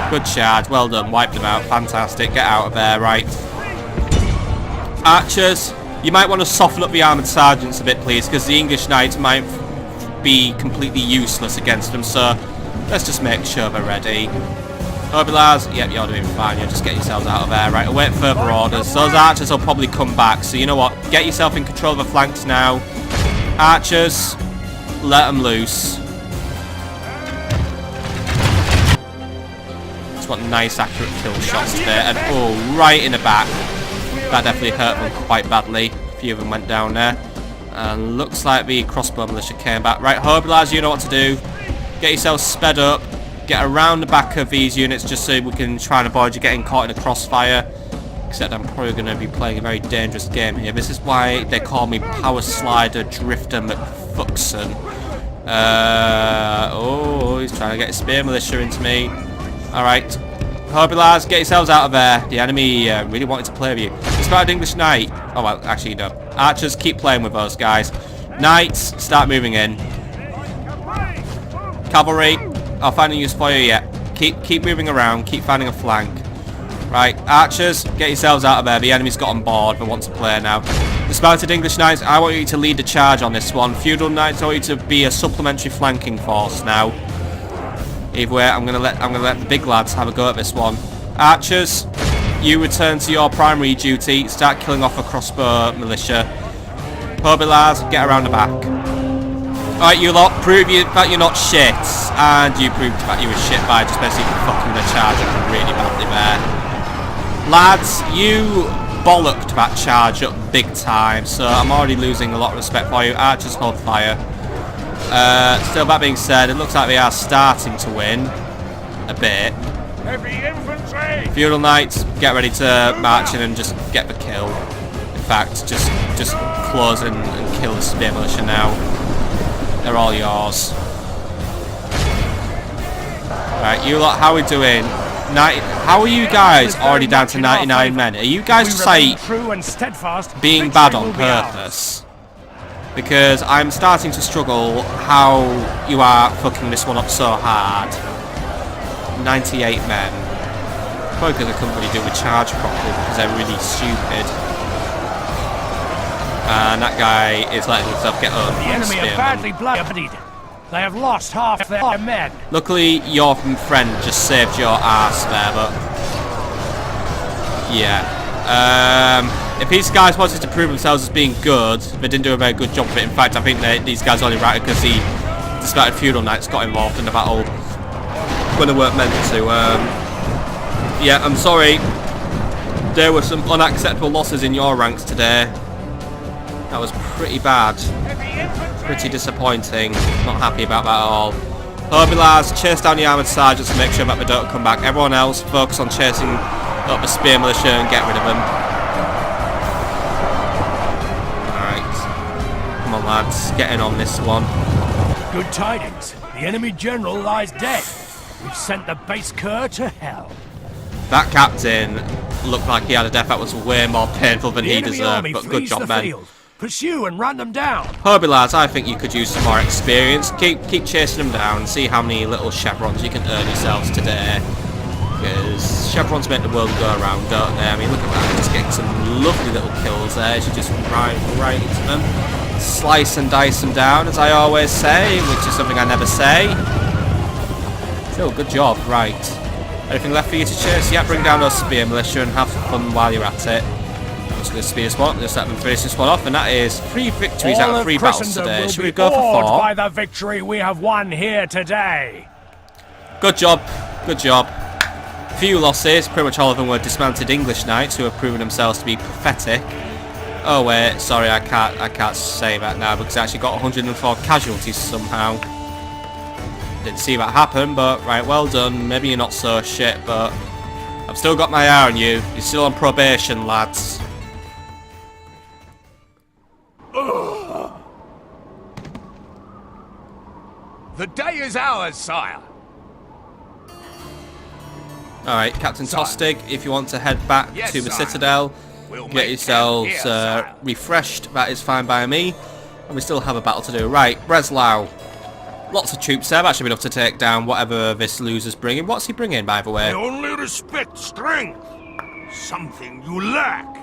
Good charge. Well done. Wipe them out. Fantastic. Get out of there. Right. Archers, you might want to soften up the armoured sergeants a bit, please, because the English knights might be completely useless against them, so let's just make sure they're ready. Hobilars, yep, you're doing fine. You just get yourselves out of there. Right, await further orders. Those archers will probably come back, so you know what? Get yourself in control of the flanks now. Archers, Let them loose. Just want nice accurate kill shots there. And oh, right in the back. That definitely hurt them quite badly. A few of them went down there. And looks like the crossbow militia came back. Right, Hobilars, you know what to do. Get yourself sped up. Get around the back of these units just so we can try and avoid you getting caught in a crossfire. Except I'm probably going to be playing a very dangerous game here. This is why they call me Power Slider Drifter McFuxon. Oh, he's trying to get a spear militia into me. Alright. Hobilars, get yourselves out of there. The enemy really wanted to play with you. Spaniards English Knight. Oh, well, actually, no. Archers, keep playing with us, guys. Knights, start moving in. Cavalry, I'll find a use for you yet. Keep moving around. Keep finding a flank. Right, archers, get yourselves out of there. The enemy's got on board but wants to play now. The Spaniards English Knights, I want you to lead the charge on this one. Feudal Knights, I want you to be a supplementary flanking force now. Either way, I'm gonna let the big lads have a go at this one. Archers, you return to your primary duty. Start killing off a crossbow militia. Hobilars, get around the back. Alright, you lot, prove that you're not shit. And you proved that you were shit by just basically fucking the charge up really badly there. Lads, you bollocked that charge up big time, so I'm already losing a lot of respect for you. Archers, hold fire. Still, that being said, it looks like they are starting to win a bit. Heavy infantry! Feudal Knights, get ready to march in and just get the kill. In fact, just close in and kill the spear militia now. They're all yours. Right, you lot, how are we doing? How are you guys already down to 99 men? Are you guys just like being bad on purpose? Because I'm starting to struggle how you are fucking this one up so hard. 98 men. Probably because I couldn't really do a charge properly because they're really stupid. And that guy is letting himself get over. The enemy are badly bloodied. They have lost half their men. Luckily, your friend just saved your ass there, but yeah. If these guys wanted to prove themselves as being good, they didn't do a very good job of it. In fact, I think these guys only right because the Spaniard Feudal Knights got involved in the battle when they weren't meant to. Yeah, I'm sorry. There were some unacceptable losses in your ranks today. That was pretty bad. Pretty disappointing. Not happy about that at all. Hobilars, chase down the armoured sergeants to make sure that they don't come back. Everyone else, focus on chasing up the spear militia and get rid of them. Alright. Come on, lads. Get in on this one. Good tidings. The enemy general lies dead. We've sent the base cur to hell. That captain looked like he had a death that was way more painful than he deserved, but good job, men. Pursue and run them down. Hobilars, I think you could use some more experience. Keep chasing them down. See how many little chevrons you can earn yourselves today. Because chevrons make the world go around, don't they? I mean, look at that. Just getting some lovely little kills there. You just ride right into them. Slice and dice them down, as I always say, which is something I never say. Still, good job. Right. Anything left for you to chase? Yeah, bring down those spear militia and have some fun while you're at it. I'm just going to speed this one, just let them finish this one off, and that is 3 victories out of 3 battles today. Should we go for 4? By the victory we have won here today. Good job, good job. Few losses, pretty much all of them were dismounted English knights who have proven themselves to be pathetic. Oh wait, sorry, I can't say that now because I actually got 104 casualties somehow. Didn't see that happen, but right, well done. Maybe you're not so shit, but I've still got my eye on you. You're still on probation, lads. The day is ours, sire. Alright, Captain Tostig, if you want to head back to the Citadel, get yourselves refreshed, that is fine by me. And we still have a battle to do. Right, Breslau. Lots of troops there, that should be enough to take down whatever this loser's bringing. What's he bringing, by the way? I only respect strength. Something you lack.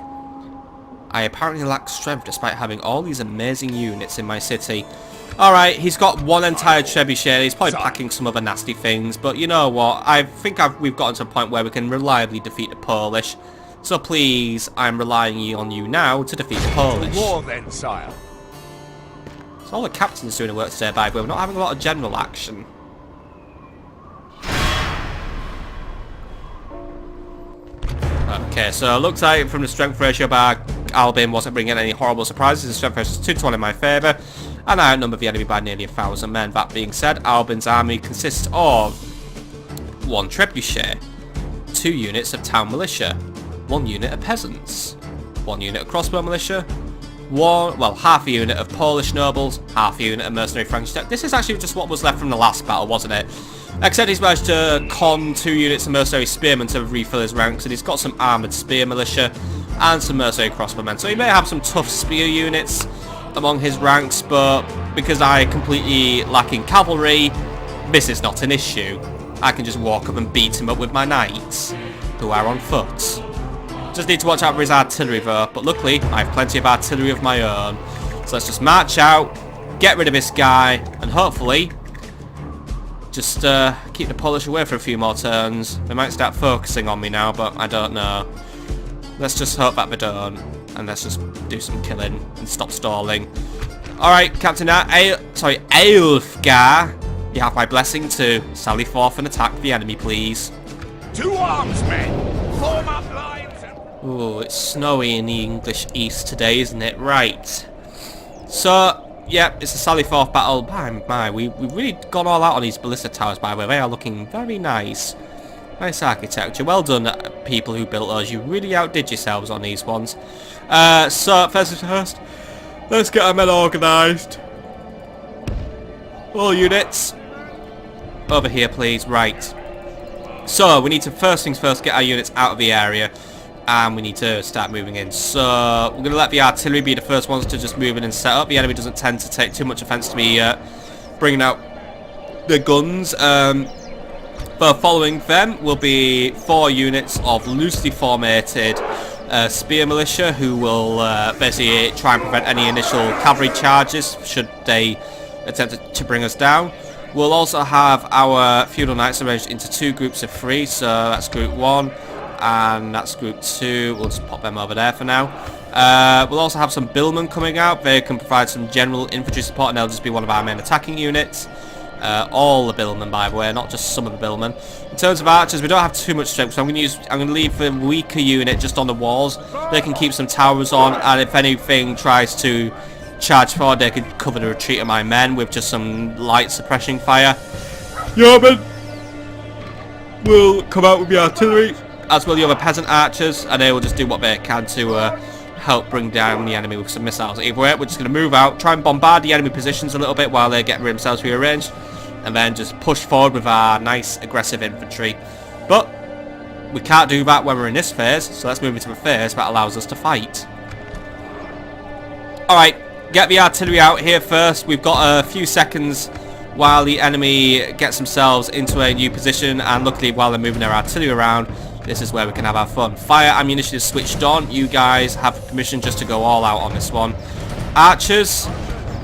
I apparently lack strength despite having all these amazing units in my city. Alright, he's got one entire trebuchet, he's probably packing some other nasty things, but you know what, I think we've gotten to a point where we can reliably defeat the Polish. So please, I'm relying on you now to defeat the Polish. War then, sire. So all the captains doing the work today, by the way. We're not having a lot of general action. Okay, so it looks like from the strength ratio bar, Albin wasn't bringing any horrible surprises. The strength ratio is 2-1 in my favour, and I outnumber the enemy by nearly 1,000 men. That being said, Albin's army consists of 1 trebuchet, 2 units of town militia, 1 unit of peasants, 1 unit of crossbow militia, half a unit of Polish nobles, half a unit of mercenary Frankish. This is actually just what was left from the last battle, wasn't it? Except he's managed to con 2 units of mercenary spearmen to refill his ranks, and he's got some armoured spear militia and some mercenary crossbowmen. So he may have some tough spear units among his ranks, but because I completely lack in cavalry, this is not an issue. I can just walk up and beat him up with my knights, who are on foot. Just need to watch out for his artillery though, but luckily I have plenty of artillery of my own. So let's just march out, get rid of this guy, and hopefully just keep the Polish away for a few more turns. They might start focusing on me now, but I don't know. Let's just hope that they don't, and let's just do some killing and stop stalling. Alright, Captain Aelfgar, you have my blessing to sally forth and attack the enemy, please. To arms, men! Form up lines and... Ooh, it's snowy in the English East today, isn't it? Right. So, yeah, it's a sally forth battle. My, we've really gone all out on these ballista towers, by the way. They are looking very nice. Nice architecture. Well done, people who built those. You really outdid yourselves on these ones. So, first things first, let's get our men organised. All units, over here, please. Right. So, we need to, first things first, get our units out of the area. And we need to start moving in. So we're going to let the artillery be the first ones to just move in and set up. The enemy doesn't tend to take too much offence to me bringing out the guns. But following them will be 4 units of loosely formatted spear militia who will basically try and prevent any initial cavalry charges should they attempt to bring us down. We'll also have our feudal knights arranged into 2 groups of 3. So that's group 1. And that's group 2. We'll just pop them over there for now. We'll also have some billmen coming out. They can provide some general infantry support, and they'll just be one of our main attacking units. All the billmen, by the way, not just some of the billmen. In terms of archers, we don't have too much strength, so I'm going to leave the weaker unit just on the walls. They can keep some towers on, and if anything tries to charge forward, they can cover the retreat of my men with just some light suppressing fire. Yeomen will come out with the artillery, as will the other peasant archers, and they will just do what they can to help bring down the enemy with some missiles. Either way, we're just going to move out, try and bombard the enemy positions a little bit while they're getting themselves rearranged, and then just push forward with our nice aggressive infantry. But we can't do that when we're in this phase, so let's move into the phase that allows us to fight. Alright, get the artillery out here first. We've got a few seconds while the enemy gets themselves into a new position, and luckily while they're moving their artillery around, this is where we can have our fun. Fire ammunition is switched on. You guys have permission just to go all out on this one. Archers,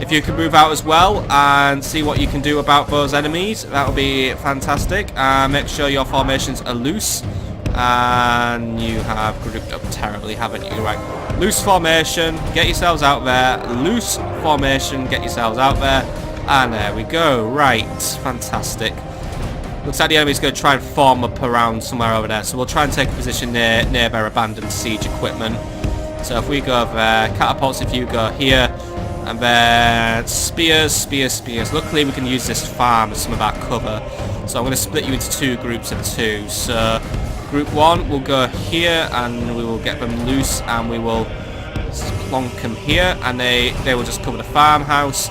if you can move out as well and see what you can do about those enemies, that would be fantastic. Make sure your formations are loose. And you have grouped up terribly, haven't you? Right. Loose formation, get yourselves out there. Loose formation, get yourselves out there. And there we go. Right. Fantastic. Looks like the enemy's going to try and form up around somewhere over there. So we'll try and take a position near their abandoned siege equipment. So if we go over there, catapults if you go here. And then spears, spears, spears. Luckily we can use this farm as some of our cover. So I'm going to split you into 2 groups of 2. So group 1 will go here and we will get them loose and we will plonk them here. And they will just cover the farmhouse.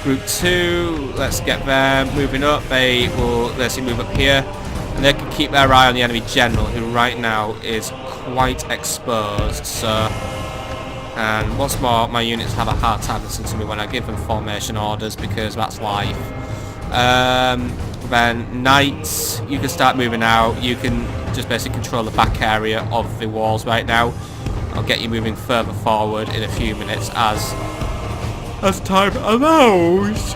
Group 2, let's get them moving up. They will, let's move up here, and they can keep their eye on the enemy general, who right now is quite exposed. So, and once more, my units have a hard time listening to me when I give them formation orders, because that's life. Then knights, you can start moving out. You can just basically control the back area of the walls right now. I'll get you moving further forward in a few minutes as time allows,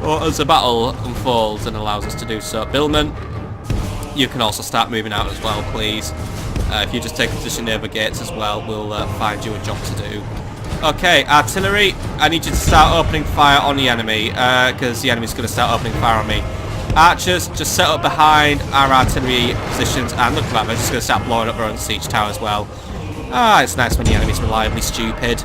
or as the battle unfolds and allows us to do so. Billman, you can also start moving out as well, please. If you just take a position near the gates as well, we'll find you a job to do. Okay, artillery, I need you to start opening fire on the enemy, because the enemy's going to start opening fire on me. Archers, just set up behind our artillery positions, and look at that, they're just going to start blowing up their own siege tower as well. Ah, it's nice when the enemy's reliably stupid.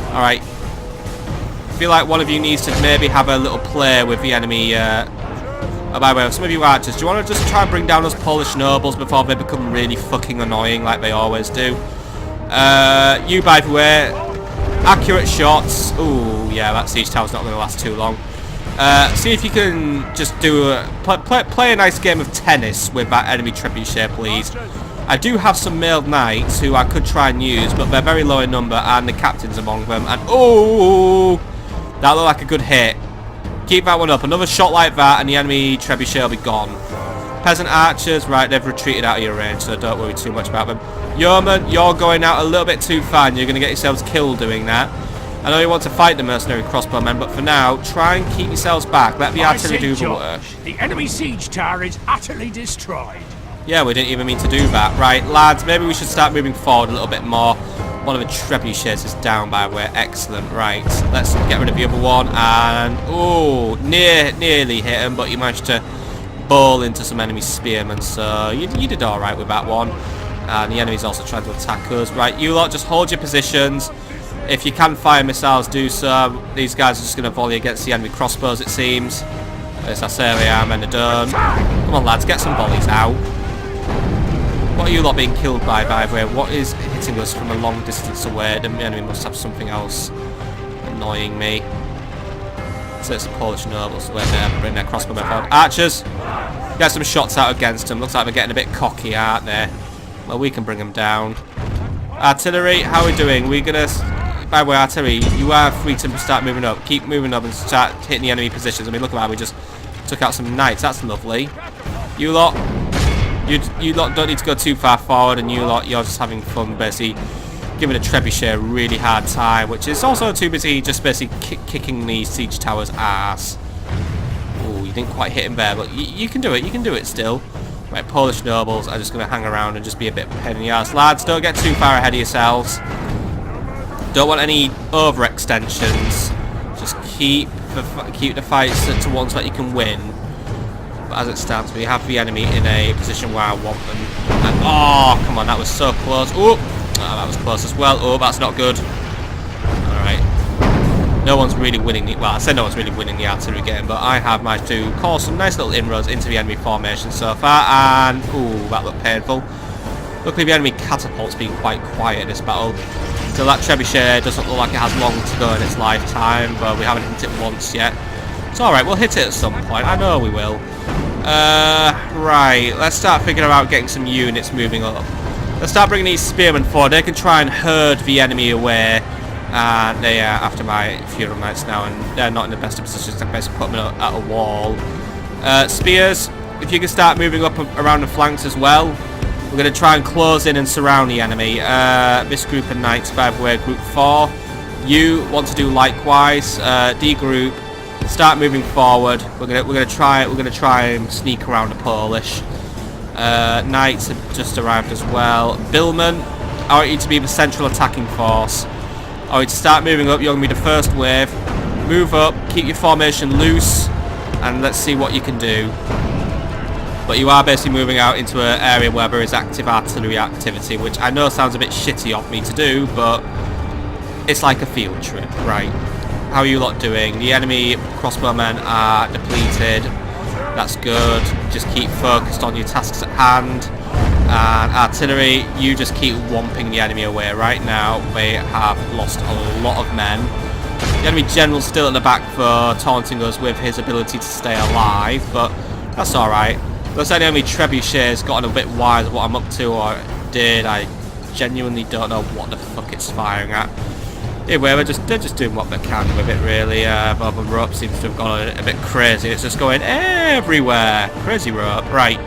Alright. I feel like one of you needs to maybe have a little play with the enemy. Oh, by the way, some of you archers, do you want to just try and bring down those Polish nobles before they become really fucking annoying like they always do? You, by the way, accurate shots. Ooh, yeah, that siege tower's not going to last too long. See if you can just do play a nice game of tennis with that enemy trebuchet, please. I do have some mailed knights who I could try and use, but they're very low in number, and the captain's among them. And oh, that looked like a good hit. Keep that one up. Another shot like that, and the enemy trebuchet will be gone. Peasant archers, right? They've retreated out of your range, so don't worry too much about them. Yeoman, you're going out a little bit too far, and you're going to get yourselves killed doing that. I know you want to fight the mercenary crossbowmen, but for now, try and keep yourselves back. Let the artillery do the work. The enemy siege tower is utterly destroyed. Yeah, we didn't even mean to do that. Right, lads, maybe we should start moving forward a little bit more. One of the trebuchets is down, by the way. Excellent. Right, let's get rid of the other one. And, oh, nearly hit him, but you managed to bowl into some enemy spearmen. So you did all right with that one. And the enemy's also trying to attack us. Right, you lot, just hold your positions. If you can fire missiles, do so. These guys are just going to volley against the enemy crossbows, it seems. As I say, they are, men are done. Come on, lads, get some volleys out. What are you lot being killed by the way? What is hitting us from a long distance away? The enemy must have something else annoying me. So it's the Polish nobles. Wait there, bring their crossbowmen forward. Archers, get some shots out against them. Looks like they're getting a bit cocky, aren't they? Well, we can bring them down. Artillery, how are we doing? We're gonna... By the way, artillery, you are free to start moving up. Keep moving up and start hitting the enemy positions. I mean, look at that. We just took out some knights. That's lovely. You lot... You lot don't need to go too far forward, and you lot, you're just having fun, basically giving a trebuchet a really hard time, which is also too busy just basically kicking the siege tower's ass. Oh, you didn't quite hit him there, but you can do it. You can do it still. Right, Polish nobles are just going to hang around and just be a bit pain in the ass. Lads, don't get too far ahead of yourselves. Don't want any overextensions. Just keep the fights to ones that you can win. But as it stands, we have the enemy in a position where I want them. And, oh, come on, that was so close. Oh, that was close as well. Oh, that's not good. Alright. No one's really winning the... Well, I said no one's really winning the artillery game, but I have managed to cause some nice little inroads into the enemy formation so far. And, ooh, that looked painful. Luckily, the enemy catapult's been quite quiet in this battle. So that trebuchet doesn't look like it has long to go in its lifetime, but we haven't hit it once yet. It's alright, we'll hit it at some point. I know we will. Right, let's start figuring out getting some units moving up. Let's start bringing these spearmen forward. They can try and herd the enemy away. And they are after my feudal knights now, and they're not in the best of positions to basically put them at a wall. Spears, if you can start moving up around the flanks as well. We're going to try and close in and surround the enemy. This group of knights, by the way, group 4. You want to do likewise. D group. Start moving forward. We're gonna try and sneak around the Polish. Knights have just arrived as well. Billmen, I want you to be the central attacking force. I want you to start moving up. You're gonna be the first wave. Move up. Keep your formation loose, and let's see what you can do. But you are basically moving out into an area where there is active artillery activity, which I know sounds a bit shitty of me to do, but it's like a field trip, right? How are you lot doing? The enemy crossbowmen are depleted. That's good. Just keep focused on your tasks at hand. And artillery, you just keep whomping the enemy away. Right now, they have lost a lot of men. The enemy general's still at the back for taunting us with his ability to stay alive, but that's alright. Looks like the enemy trebuchet's gotten a bit wise of what I'm up to, or did. I genuinely don't know what the fuck it's firing at. Anyway, they're just doing what they can with it, really. Bob and rope seems to have gone a bit crazy. It's just going everywhere. Crazy rope. Right.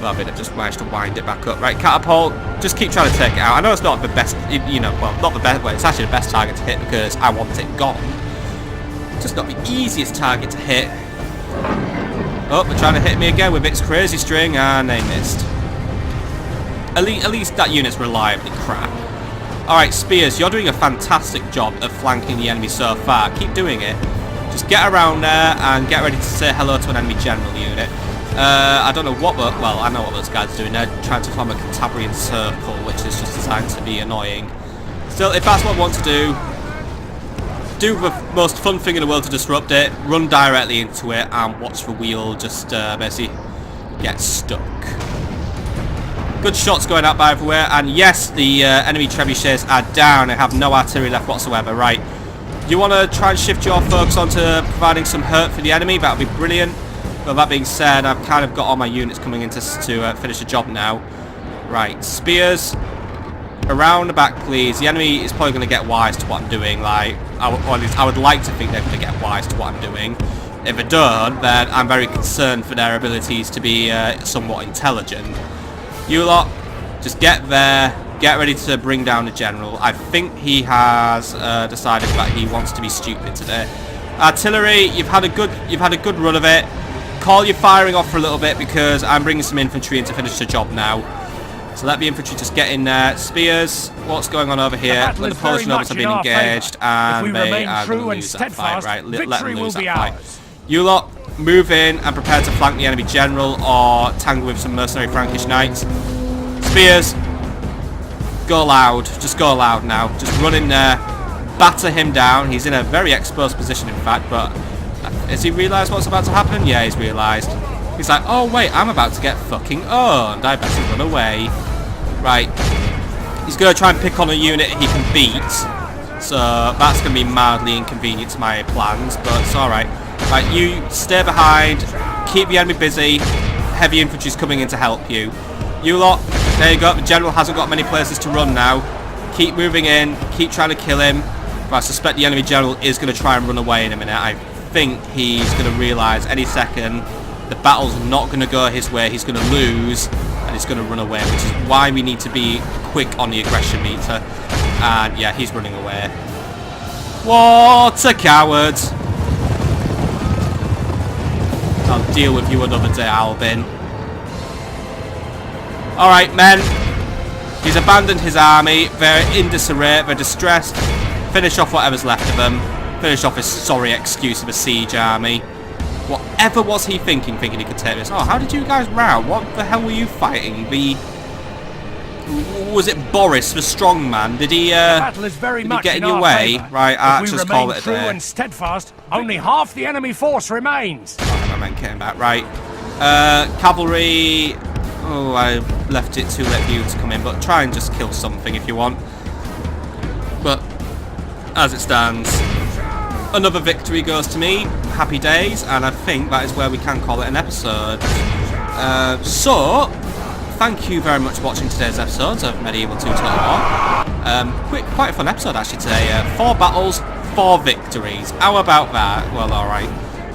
Well, they've just managed to wind it back up. Right, catapult. Just keep trying to take it out. I know it's not the best, you know, well, not the best way. It's actually the best target to hit because I want it gone. It's just not the easiest target to hit. Oh, they're trying to hit me again with its crazy string, and they missed. At least that unit's reliably crap. Alright, Spears, you're doing a fantastic job of flanking the enemy so far. Keep doing it. Just get around there and get ready to say hello to an enemy general unit. I don't know what, well, I know what those guys are doing. They're trying to form a Cantabrian circle, which is just designed to be annoying. Still, if that's what I want to do the most fun thing in the world to disrupt it, run directly into it, and watch the wheel just basically get stuck. Good shots going out by everywhere, and yes, the enemy trebuchets are down and have no artillery left whatsoever. Right, you want to try and shift your focus onto providing some hurt for the enemy? That would be brilliant. But that being said, I've kind of got all my units coming in to finish the job now. Right, Spears, around the back please. The enemy is probably going to get wise to what I'm doing. Like, or at least I would like to think they're going to get wise to what I'm doing. If they don't, then I'm very concerned for their abilities to be somewhat intelligent. You lot, just get there, get ready to bring down the general. I think he has decided that he wants to be stupid today. Artillery, you've had a good run of it. Call your firing off for a little bit because I'm bringing some infantry in to finish the job now. So let the infantry just get in there. Spears, what's going on over here? The Polish nobles have been engaged and they are going to lose that fight. Right, let them lose that fight. You lot, move in and prepare to flank the enemy general or tangle with some mercenary Frankish knights. Spears, go loud. Just go loud now. Just run in there. Batter him down. He's in a very exposed position, in fact, but has he realised what's about to happen? Yeah, he's realised. He's like, oh wait, I'm about to get fucking owned. I better run away. Right. He's going to try and pick on a unit he can beat. So that's going to be mildly inconvenient to my plans, but it's alright. Right, you stay behind. Keep the enemy busy. Heavy infantry's coming in to help you. You lot, there you go. The general hasn't got many places to run now. Keep moving in. Keep trying to kill him. But I suspect the enemy general is going to try and run away in a minute. I think he's going to realise any second the battle's not going to go his way. He's going to lose and he's going to run away, which is why we need to be quick on the aggression meter. And yeah, he's running away. What a coward! I'll deal with you another day, Albin. Alright, men. He's abandoned his army. They're in disarray. They're distressed. Finish off whatever's left of them. Finish off his sorry excuse of a siege army. Whatever was he thinking he could take this? Oh, how did you guys row? What the hell were you fighting? Was it Boris, the strong man? Did he get in your way? Favor. Right, I'll just call it a true day. and steadfast, only half the enemy force remains. Oh, my men came back. Right. Cavalry. Oh, I left it too late for you to come in, but try and just kill something if you want. But as it stands, another victory goes to me. Happy days, and I think that is where we can call it an episode. So, thank you very much for watching today's episode of Medieval 2 Total War. Quite a fun episode actually today. 4 battles, 4 victories. How about that? Well, alright.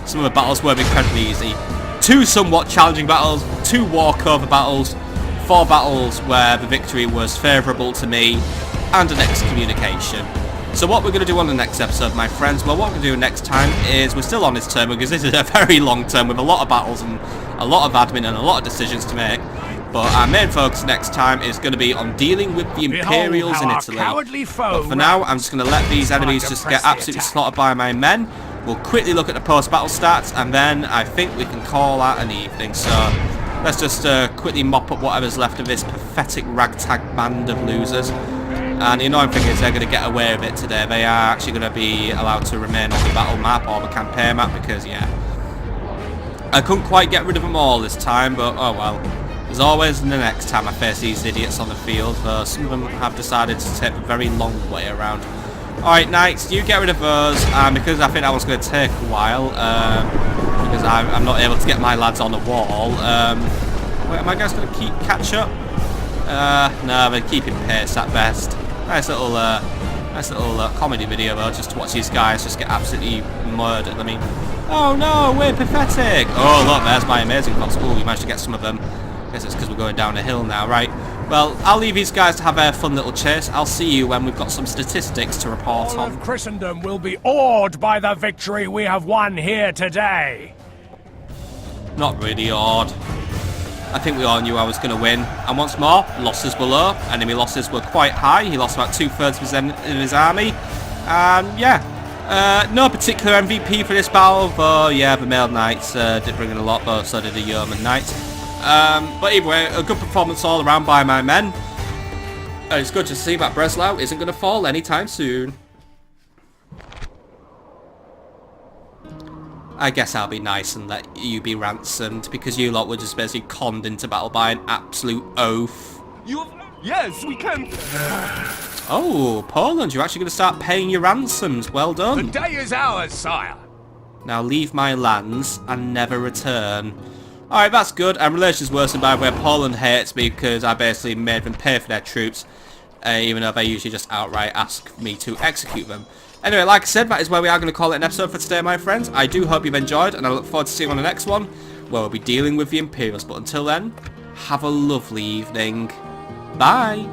Some of the battles were incredibly easy. 2 somewhat challenging battles, 2 walkover battles, 4 battles where the victory was favourable to me, and an excommunication. So what we're going to do on the next episode, my friends, well, what we're going to do next time is we're still on this term because this is a very long term with a lot of battles and a lot of admin and a lot of decisions to make. But our main focus next time is going to be on dealing with the Imperials in Italy. But for now, I'm just going to let these enemies just get absolutely slaughtered by my men. We'll quickly look at the post-battle stats, and then I think we can call that an evening. So let's just quickly mop up whatever's left of this pathetic ragtag band of losers. And the annoying thing is they're going to get away with it today. They are actually going to be allowed to remain on the battle map or the campaign map because, yeah, I couldn't quite get rid of them all this time, but oh well. There's always the next time I face these idiots on the field, though some of them have decided to take the very long way around. Alright, knights, you get rid of those, because I think that one's going to take a while, because I'm not able to get my lads on the wall. Wait, am I guys going to catch up? No, they're keeping pace at best. Nice little comedy video though, just to watch these guys just get absolutely murdered. I mean, oh no, we're pathetic. Oh look, there's my amazing fox. Oh, we managed to get some of them. I guess it's because we're going down a hill now, right? Well, I'll leave these guys to have a fun little chase. I'll see you when we've got some statistics to report All on. of Christendom will be awed by the victory we have won here today. Not really odd. I think we all knew I was going to win. And once more, losses were low. Enemy losses were quite high. He lost about 2/3 of his army. And yeah, no particular MVP for this battle, though yeah, the Mailed Knights did bring in a lot, but so did the Yeoman Knights. But either way, a good performance all around by my men. It's good to see that Breslau isn't going to fall anytime soon. I guess I'll be nice and let you be ransomed, because you lot were just basically conned into battle by an absolute oaf. Yes, we can. Oh, Poland, you're actually going to start paying your ransoms. Well The done. day is ours, sire. Now leave my lands and never return. Alright, that's good. And relations worsened by where Poland hates me because I basically made them pay for their troops, even though they usually just outright ask me to execute them. Anyway, like I said, that is where we are going to call it an episode for today, my friends. I do hope you've enjoyed, and I look forward to seeing you on the next one, where we'll be dealing with the Imperials. But until then, have a lovely evening. Bye!